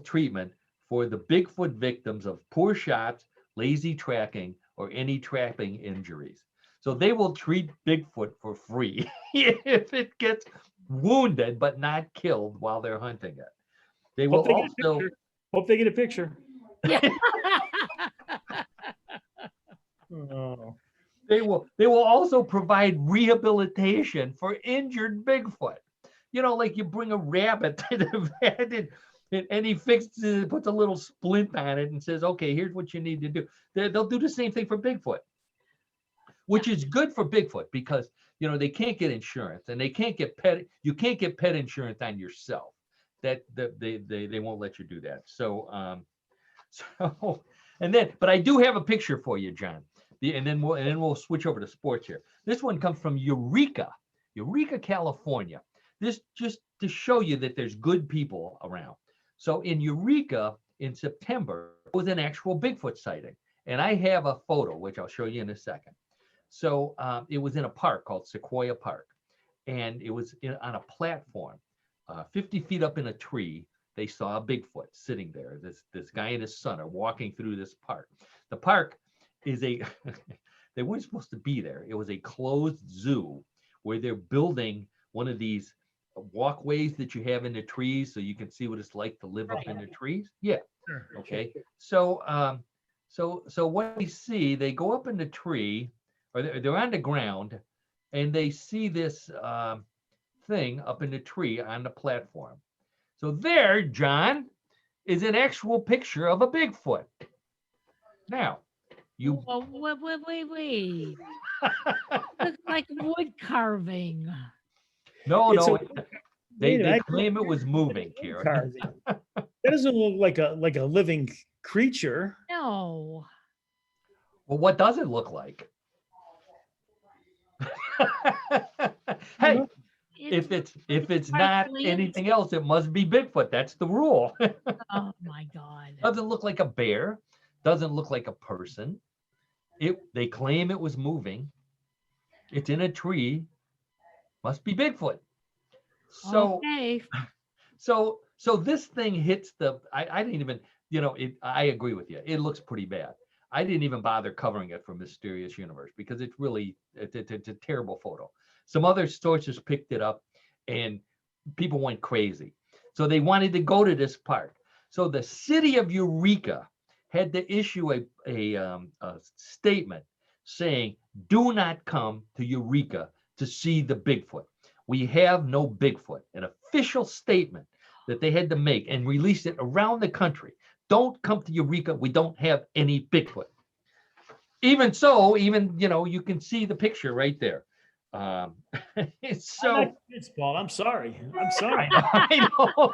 treatment for the Bigfoot victims of poor shots, lazy tracking, or any trapping injuries. So they will treat Bigfoot for free if it gets wounded but not killed while they're hunting it. They will also hope they get a picture. Yeah. Oh. They will also provide rehabilitation for injured Bigfoot. Like you bring a rabbit to the vet and he puts a little splint on it and says, okay, here's what you need to do. They'll do the same thing for Bigfoot, which is good for Bigfoot because, they can't get insurance and you can't get pet insurance on yourself. That they won't let you do that. But I do have a picture for you, John. And then we'll switch over to sports here. This one comes from Eureka, California. This just to show you that there's good people around. So in Eureka in September was an actual Bigfoot sighting, and I have a photo which I'll show you in a second. So it was in a park called Sequoia Park, and it was on a platform, 50 feet up in a tree. They saw a Bigfoot sitting there. This guy and his son are walking through this park. The park is they weren't supposed to be there. It was a closed zoo where they're building one of these walkways that you have in the trees so you can see what it's like to live up in the trees. Yeah. Okay. So what they see, they go up in the tree, or they're on the ground, and they see this thing up in the tree on the platform. So there, John, is an actual picture of a Bigfoot. Now, wait. Looks like wood carving. No. They Wait a minute, claim it was moving, Karen. carving. That doesn't look like a living creature. No. Well, what does it look like? Hey, if it's not Sparkly. anything else, it must be Bigfoot. That's the rule. Oh my God. Doesn't look like a bear. Doesn't look like a person. They claim it was moving. It's in a tree. Must be Bigfoot. So Okay. so this thing hits I didn't even, I agree with you. It looks pretty bad. I didn't even bother covering it for Mysterious Universe because it's a terrible photo. Some other sources picked it up and people went crazy. So they wanted to go to this park. So the city of Eureka had to issue a statement saying, do not come to Eureka to see the Bigfoot. We have no Bigfoot. An official statement that they had to make and release it around the country. Don't come to Eureka. We don't have any Bigfoot. Even so, you can see the picture right there. So It's Paul. I'm sorry. I know.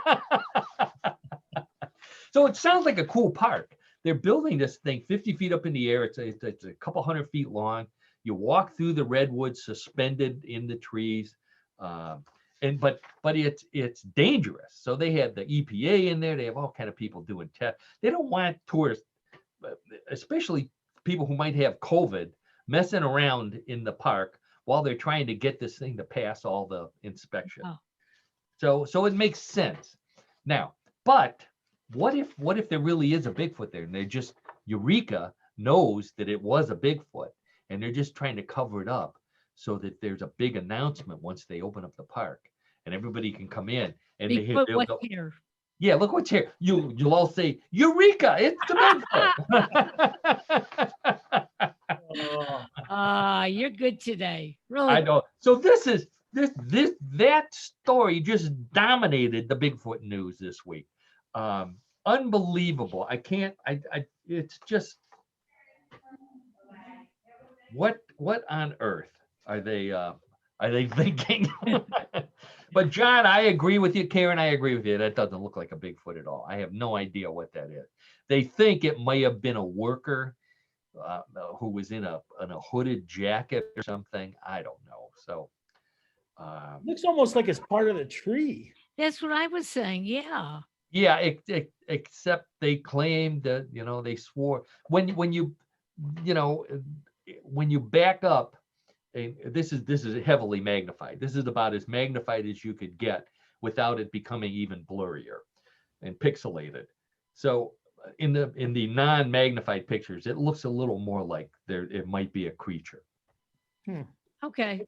So it sounds like a cool park. They're building this thing 50 feet up in the air. It's a couple 100 feet long. You walk through the redwoods suspended in the trees. But it's dangerous. So they had the EPA in there. They have all kind of people doing tests. They don't want tourists, especially people who might have COVID, messing around in the park while they're trying to get this thing to pass all the inspection. Oh. So it makes sense. Now, but what if there really is a Bigfoot there and they're just, Eureka knows that it was a Bigfoot and they're just trying to cover it up so that there's a big announcement once they open up the park and everybody can come in and Bigfoot, they'll what's go, here? yeah, look what's here. You'll all say, Eureka, it's the Bigfoot. You're good today. Really. I know. So that story just dominated the Bigfoot news this week. Unbelievable. It's just, what on earth are they thinking? But John, I agree with you. Karen, I agree with you. That doesn't look like a Bigfoot at all. I have no idea what that is. They think it may have been a worker who was in a hooded jacket or something. I don't know. So Looks almost like it's part of the tree. That's what I was saying. Yeah. yeah, except they claimed that, they swore when you back up. And this is heavily magnified. This is about as magnified as you could get without it becoming even blurrier and pixelated. So in the non-magnified pictures, it looks a little more like it might be a creature. Okay.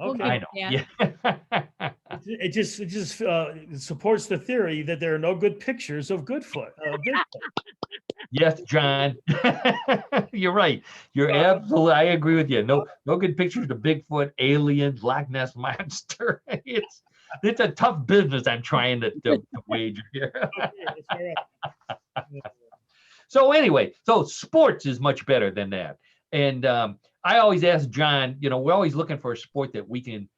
Okay. I know. Yeah. It just supports the theory that there are no good pictures of Bigfoot. Yes, John. You're right. You're absolutely. I agree with you. No good pictures of Bigfoot, aliens, Loch Ness monster. It's a tough business I'm trying to wager here. Okay, So anyway, sports is much better than that. And I always ask John, we're always looking for a sport that we can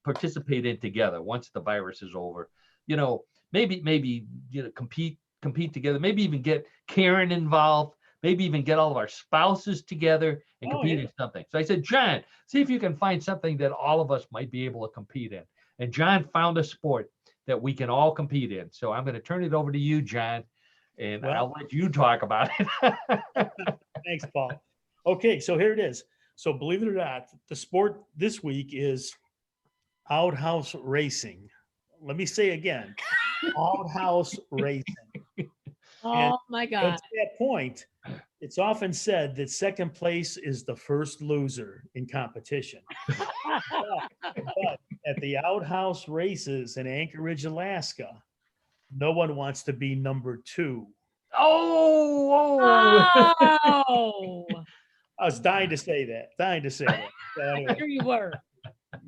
participate in together once the virus is over. Maybe compete together, maybe even get Karen involved, maybe even get all of our spouses together and compete in something. So I said, John, see if you can find something that all of us might be able to compete in. And John found a sport that we can all compete in. So I'm going to turn it over to you, John, and I'll let you talk about it. Thanks, Paul. Okay, so here it is. So believe it or not, the sport this week is Outhouse Racing. Let me say again, Outhouse Racing. Oh my God. To that point, it's often said that second place is the first loser in competition. But at the Outhouse races in Anchorage, Alaska, no one wants to be number 2. Oh. I was dying to say that. So anyway. Here you were.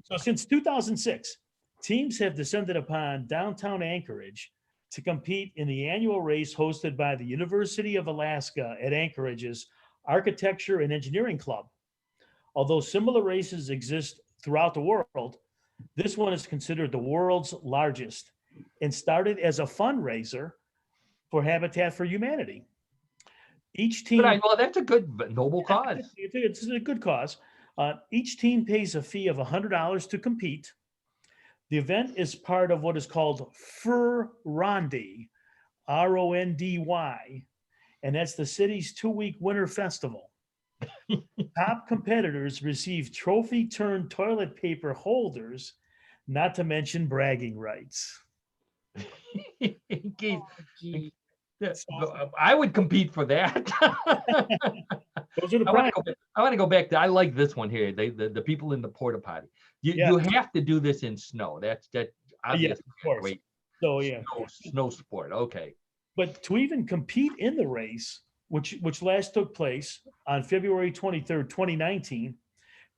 So since 2006, teams have descended upon downtown Anchorage to compete in the annual race hosted by the University of Alaska at Anchorage's Architecture and Engineering Club. Although similar races exist throughout the world, This one is considered the world's largest and started as a fundraiser for Habitat for Humanity. Each team, Well, that's a good noble cause. it's a good cause. Each team pays a fee of $100 to compete. The event is part of what is called Fur-Rondy, Rondy, and that's the city's 2-week winter festival. Top competitors receive trophy-turned toilet paper holders, not to mention bragging rights. Geez, Oh, gee. I would compete for that. Those are the I want prizes. to go back to. I like this one here. The people in the porta potty. You Yeah. you have to do this in snow. That's obviously of course. great So yeah, snow sport. Okay. but to even compete in the race, which last took place on February 23rd, 2019,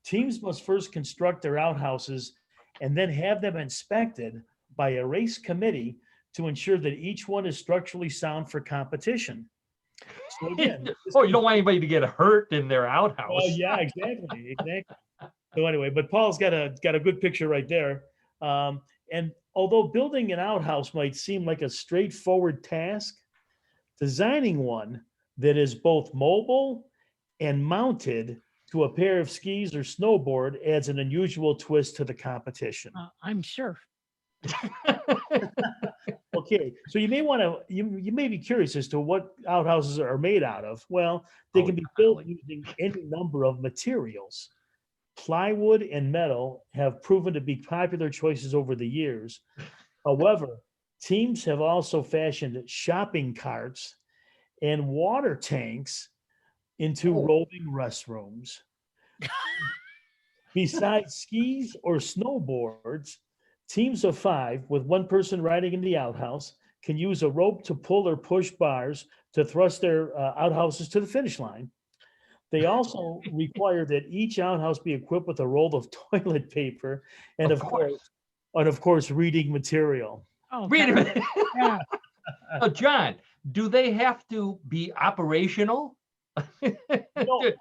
teams must first construct their outhouses and then have them inspected by a race committee to ensure that each one is structurally sound for competition. So again, You don't want anybody to get hurt in their outhouse. oh yeah, exactly. So anyway, but Paul's got a good picture right there. And although building an outhouse might seem like a straightforward task, designing one that is both mobile and mounted to a pair of skis or snowboard adds an unusual twist to the competition. I'm sure. Okay, so you may want to you may be curious as to what outhouses are made out of. Well, they Oh, can be built golly. using any number of materials. Plywood and metal have proven to be popular choices over the years. However, teams have also fashioned shopping carts and water tanks into Oh. roving restrooms. Besides skis or snowboards, teams of 5 with one person riding in the outhouse can use a rope to pull or push bars to thrust their outhouses to the finish line. They also require that each outhouse be equipped with a roll of toilet paper and Of course. of course, reading material. Oh, Wait a minute. yeah. Oh, John, do they have to be operational? No,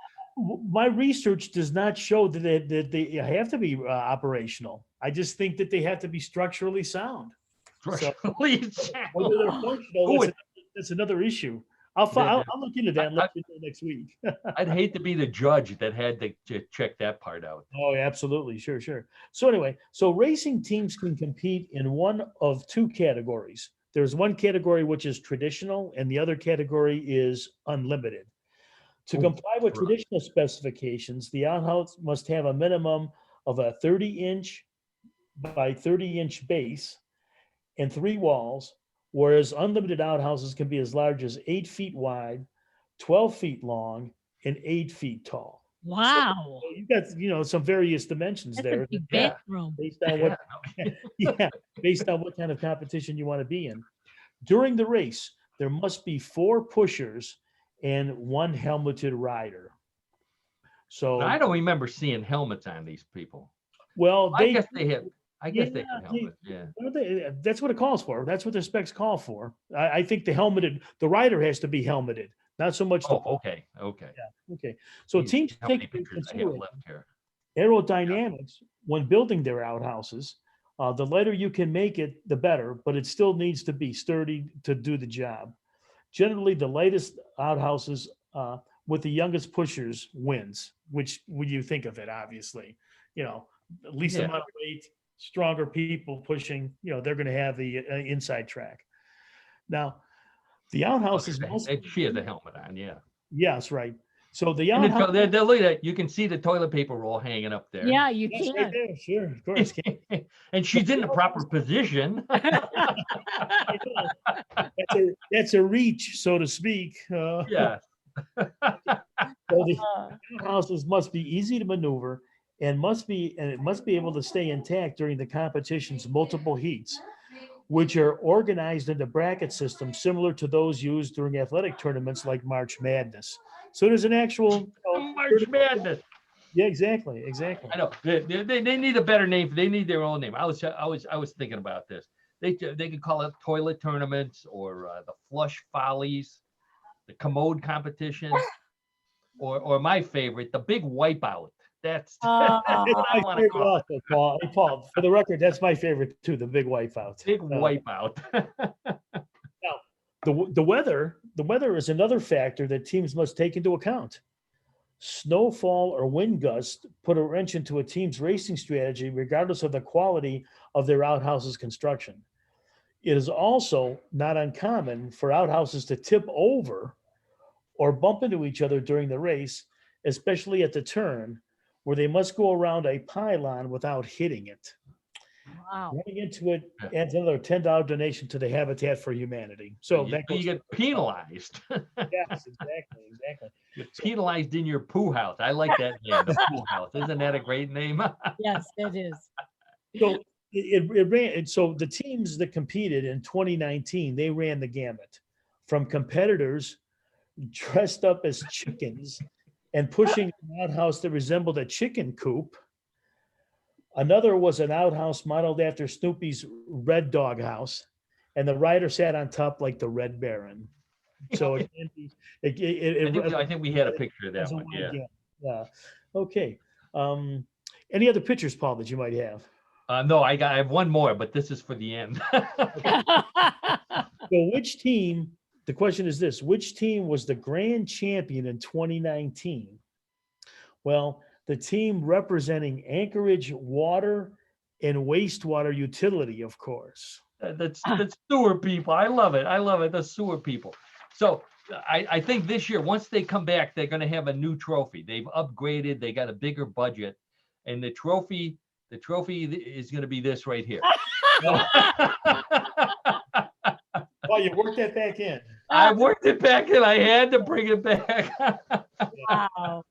my research does not show that they have to be operational. I just think that they have to be structurally sound. Structurally Whether they're sound. functional, Who would- that's another issue. I'll look into that and let you know next week. I'd hate to be the judge that had to check that part out. Oh, absolutely. Sure. So anyway, so racing teams can compete in one of 2 categories. There's one category which is traditional and the other category is unlimited. To Oh, comply with right. traditional specifications, the outhouse must have a minimum of a 30-inch by 30-inch base and 3 walls, whereas unlimited outhouses can be as large as 8 feet wide, 12 feet long, and 8 feet tall. Wow. So you've got, some various dimensions That's there a big Yeah. bedroom. based on what, based on what kind of competition you want to be in. During the race, there must be 4 pushers and 1 helmeted rider. So, I don't remember seeing helmets on these people. well, I guess they have. I guess they Yeah, have helmets. Yeah. that's what it calls for. That's what the specs call for. I think the rider has to be helmeted, not so much the. Oh, okay. Okay. Okay. So Geez, teams how many take into pictures I have consideration left here? aerodynamics when building their outhouses. The lighter you can make it, the better, but it still needs to be sturdy to do the job. Generally, the lightest outhouses with the youngest pushers wins, which when you think of it, obviously, least Yeah. amount of weight, stronger people pushing, they're going to have the inside track. Now, the outhouse is mostly, She has a helmet on. Yeah. yes, right. So the And outhouse, they'll look at you can see the toilet paper roll hanging up there. Yeah, you yes, right can. there, sure, of course. And she's in the proper position. That's a reach, so to speak. Yeah. So the outhouses must be easy to maneuver and it must be able to stay intact during the competition's multiple heats, which are organized into bracket systems similar to those used during athletic tournaments like March Madness. So there's an actual March Madness. Yeah, exactly. I know they need a better name. They need their own name. I was thinking about this. They could call it toilet tournaments or the flush follies, the commode competition, or my favorite, the big wipeout. That's Oh, what I My want to favorite call it. also, Paul. Hey, Paul, for the record, that's my favorite too, the big wipeout. Big wipeout. Now, the weather is another factor that teams must take into account. Snowfall or wind gusts put a wrench into a team's racing strategy, regardless of the quality of their outhouse's construction. It is also not uncommon for outhouses to tip over or bump into each other during the race, especially at the turn, where they must go around a pylon without hitting it. wow. Running into it adds another $10 donation to the Habitat for Humanity. So that you goes. get penalized. Yes, exactly. You're penalized in your poo house. I like that name, the poo house. Isn't that a great name? Yes, it is. So it ran. And so the teams that competed in 2019, they ran the gamut from competitors dressed up as chickens and pushing an outhouse that resembled a chicken coop. Another was an outhouse modeled after Snoopy's Red Dog house, and the rider sat on top like the Red Baron. So it, I think we had a picture of that one. Yeah. Yeah. Okay. Any other pictures, Paul, that you might have? No, I have one more, but this is for the end. So which team, the question is this, which team was the grand champion in 2019? Well, the team representing Anchorage Water and Wastewater Utility, of course. That's sewer people. I love it. The sewer people. So I think this year, once they come back, they're going to have a new trophy. They've upgraded. They got a bigger budget, and the trophy is going to be this right here. Well, you worked that back in. I worked it back in. I had to bring it back. Wow.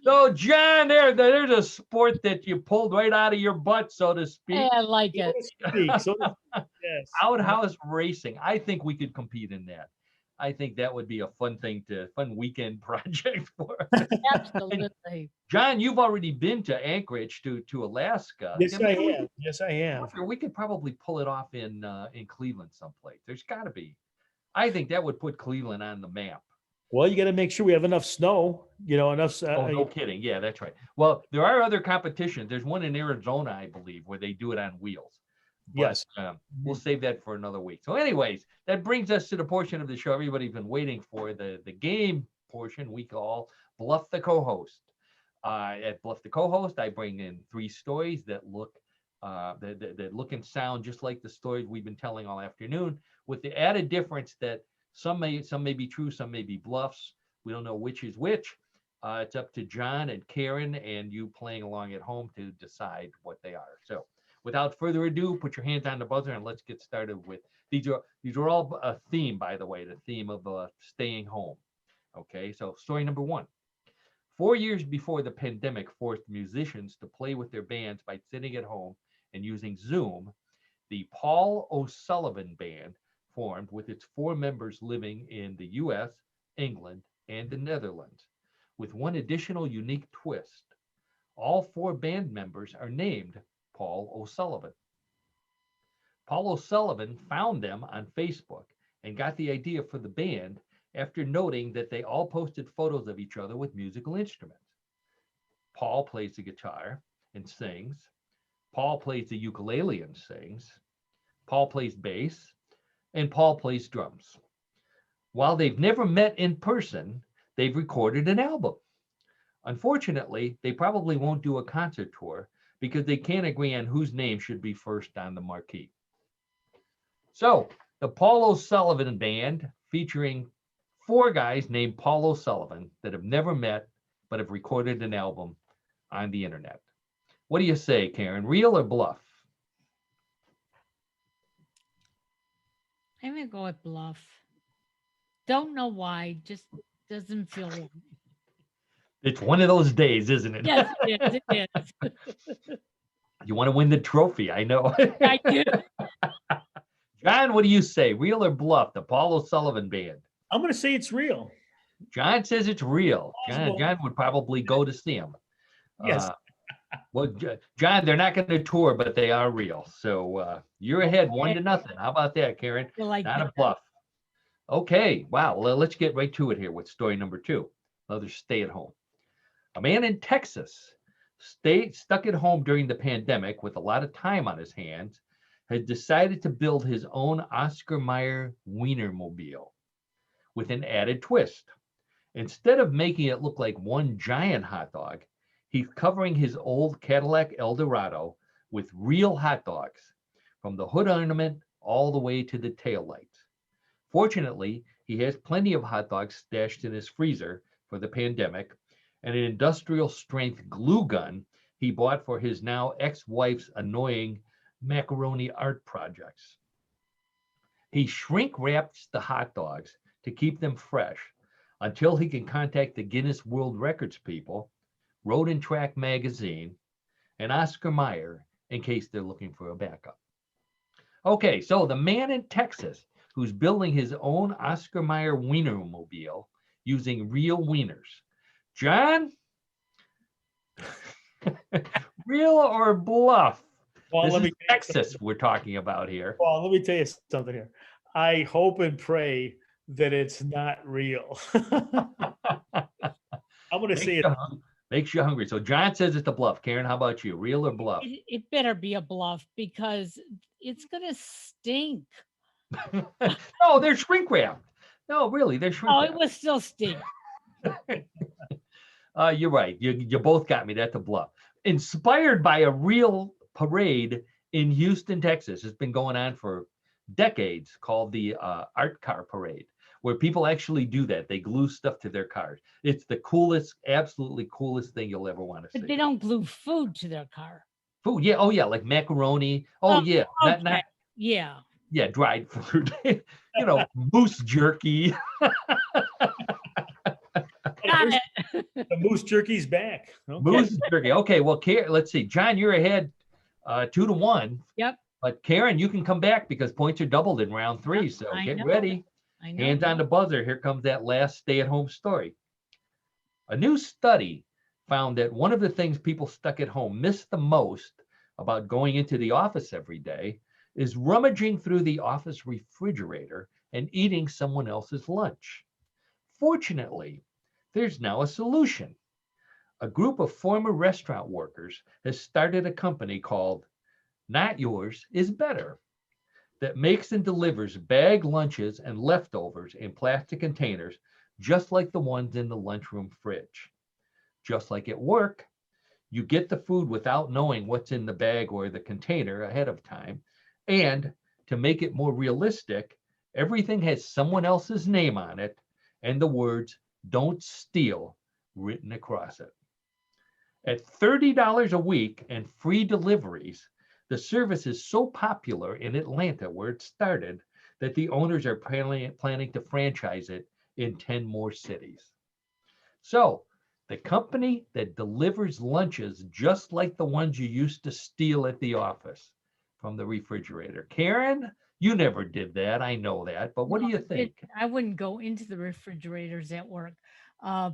So, John, there's a sport that you pulled right out of your butt, so to speak. I like it. Yes. Outhouse racing. I think we could compete in that. I think that would be a fun weekend project for us. Absolutely. John, you've already been to Anchorage to Alaska. Yes, I have. We could probably pull it off in Cleveland someplace. There's got to be. I think that would put Cleveland on the map. Well, you got to make sure we have enough snow, enough. No kidding. Yeah, that's right. Well, there are other competitions. There's one in Arizona, I believe, where they do it on wheels. But, yes. We'll save that for another week. So anyways, that brings us to the portion of the show everybody's been waiting for, the game portion we call Bluff the Co-Host. At Bluff the Co-Host, I bring in 3 stories that look that look and sound just like the stories we've been telling all afternoon, with the added difference that some may be true, some may be bluffs. We don't know which is which. It's up to John and Karen and you playing along at home to decide what they are. So without further ado, put your hands on the buzzer and let's get started with these are all a theme, by the way, the theme of staying home. Okay, so story number 1. 4 years before the pandemic forced musicians to play with their bands by sitting at home and using Zoom, the Paul O'Sullivan Band formed with its 4 members living in the US, England, and the Netherlands, with one additional unique twist. All 4 band members are named Paul O'Sullivan. Paul O'Sullivan found them on Facebook and got the idea for the band after noting that they all posted photos of each other with musical instruments. Paul plays the guitar and sings. Paul plays the ukulele and sings. Paul plays bass. And Paul plays drums. While they've never met in person, they've recorded an album. Unfortunately, they probably won't do a concert tour because they can't agree on whose name should be first on the marquee. So, the Paul O'Sullivan Band, featuring 4 guys named Paul O'Sullivan that have never met but have recorded an album on the internet. What do you say, Karen? Real or bluff? I'm going to go with bluff. Don't know why, just doesn't feel right. It's one of those days, isn't it? Yes, it is. You want to win the trophy, I know. I do. John, what do you say? Real or bluff? The Paul O'Sullivan Band. I'm going to say it's real. John says it's real. John would probably go to see him. Yes. Well, John, they're not going to tour, but they are real. So you're ahead 1-0. How about that, Karen? Like not a bluff. Okay. Wow. Well, let's get right to it here with story number 2. Another stay at home. A man in Texas stayed stuck at home during the pandemic with a lot of time on his hands had decided to build his own Oscar Meyer Wienermobile with an added twist. Instead of making it look like one giant hot dog, he's covering his old Cadillac Eldorado with real hot dogs, from the hood ornament all the way to the taillights. Fortunately, he has plenty of hot dogs stashed in his freezer for the pandemic, and an industrial strength glue gun he bought for his now ex-wife's annoying macaroni art projects. He shrink wraps the hot dogs to keep them fresh until he can contact the Guinness World Records people, Road and Track magazine, and Oscar Meyer in case they're looking for a backup. Okay, so the man in Texas who's building his own Oscar Meyer Wienermobile using real wieners. John, real or bluff? Well, This let is me tell you Texas we're talking about here. Well, let me tell you something here. I hope and pray that it's not real. I'm going to say it. Makes you hungry. So John says it's a bluff. Karen, how about you? Real or bluff? It better be a bluff because it's gonna stink. No, they're shrink wrapped. No, really, they're shrink Oh, wrapped. it was still stink. You're right. You both got me. That's a bluff. Inspired by a real parade in Houston, Texas. It's been going on for decades, called the Art Car Parade, where people actually do that. They glue stuff to their cars. It's the coolest, absolutely coolest thing you'll ever want to But see. they don't glue food to their car. Food, yeah. Oh, yeah, like macaroni. Oh, Oh, yeah. Okay. Yeah. Yeah, dried food. Moose jerky. Got it. The moose jerky's back. Okay. Moose jerky. Okay, well, let's see. John, you're ahead 2-1. Yep. But Karen, you can come back because points are doubled in round 3. So I get know. ready. I know. Hands on the buzzer. Here comes that last stay-at-home story. A new study found that one of the things people stuck at home miss the most about going into the office every day is rummaging through the office refrigerator and eating someone else's lunch. Fortunately, there's now a solution. A group of former restaurant workers has started a company called Not Yours is Better that makes and delivers bag lunches and leftovers in plastic containers, just like the ones in the lunchroom fridge. Just like at work, you get the food without knowing what's in the bag or the container ahead of time. And to make it more realistic, everything has someone else's name on it and the words "Don't Steal" written across it. At $30 a week and free deliveries, the service is so popular in Atlanta, where it started, that the owners are planning to franchise it in 10 more cities. So the company that delivers lunches just like the ones you used to steal at the office from the refrigerator. Karen, you never did that. I know that. But what do you think? I wouldn't go into the refrigerators at work. But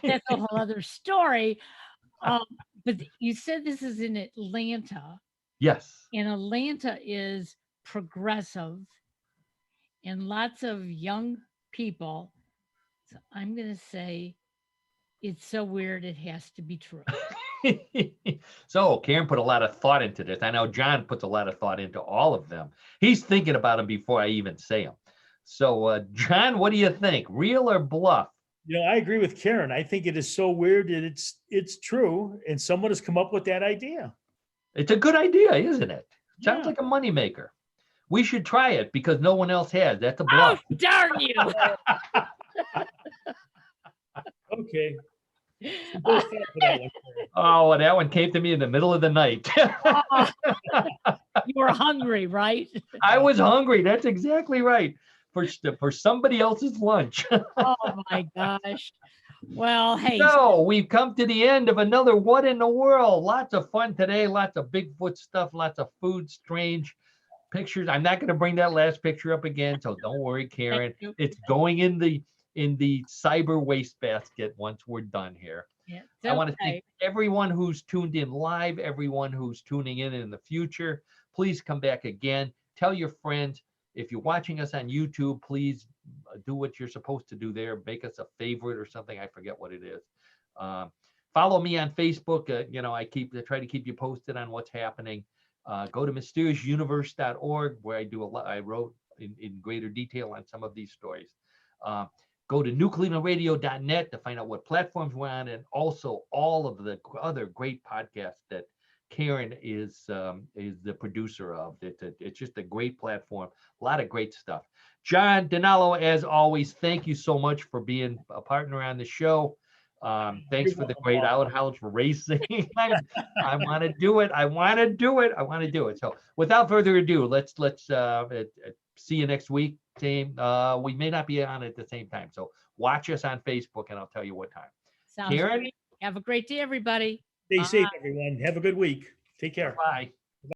that's a whole other story. But you said this is in Atlanta, Yes. and Atlanta is progressive and lots of young people. So I'm going to say it's so weird it has to be true. So Karen put a lot of thought into this. I know John puts a lot of thought into all of them. He's thinking about them before I even say them. So John, what do you think? Real or bluff? I agree with Karen. I think it is so weird that it's true, and someone has come up with that idea. It's a good idea, isn't it? Sounds Yeah. like a moneymaker. We should try it because no one else has. That's a bluff. Oh, darn you. Okay. Both fell for that one. Oh, that one came to me in the middle of the night. You were hungry, right? I was hungry. That's exactly right. For somebody else's lunch. Oh my gosh. Well, hey. So we've come to the end of another What in the World. Lots of fun today. Lots of Bigfoot stuff. Lots of food, strange pictures. I'm not going to bring that last picture up again, so don't worry, Karen. It's going in the cyber wastebasket once we're done here. Yeah, I want to thank everyone who's tuned in live, everyone who's tuning in the future. Please come back again. Tell your friends. If you're watching us on YouTube, please do what you're supposed to do there. Make us a favorite or something. I forget what it is. Follow me on Facebook. I try to keep you posted on what's happening. Go to mysteriousuniverse.org, where I wrote in greater detail on some of these stories. Go to newclevelandradio.net to find out what platforms we're on, and also all of the other great podcasts that Karen is the producer of. It's just a great platform, a lot of great stuff. John DiNallo, as always, thank you so much for being a partner on the show. Thanks for the great Outhouse Racing. I want to do it. I want to do it. So without further ado, let's see you next week. Same. We may not be on at the same time. So watch us on Facebook, and I'll tell you what time. Sounds Karen? great. Have a great day, everybody. Stay safe, Bye. everyone. Have a good week. Take care. Bye.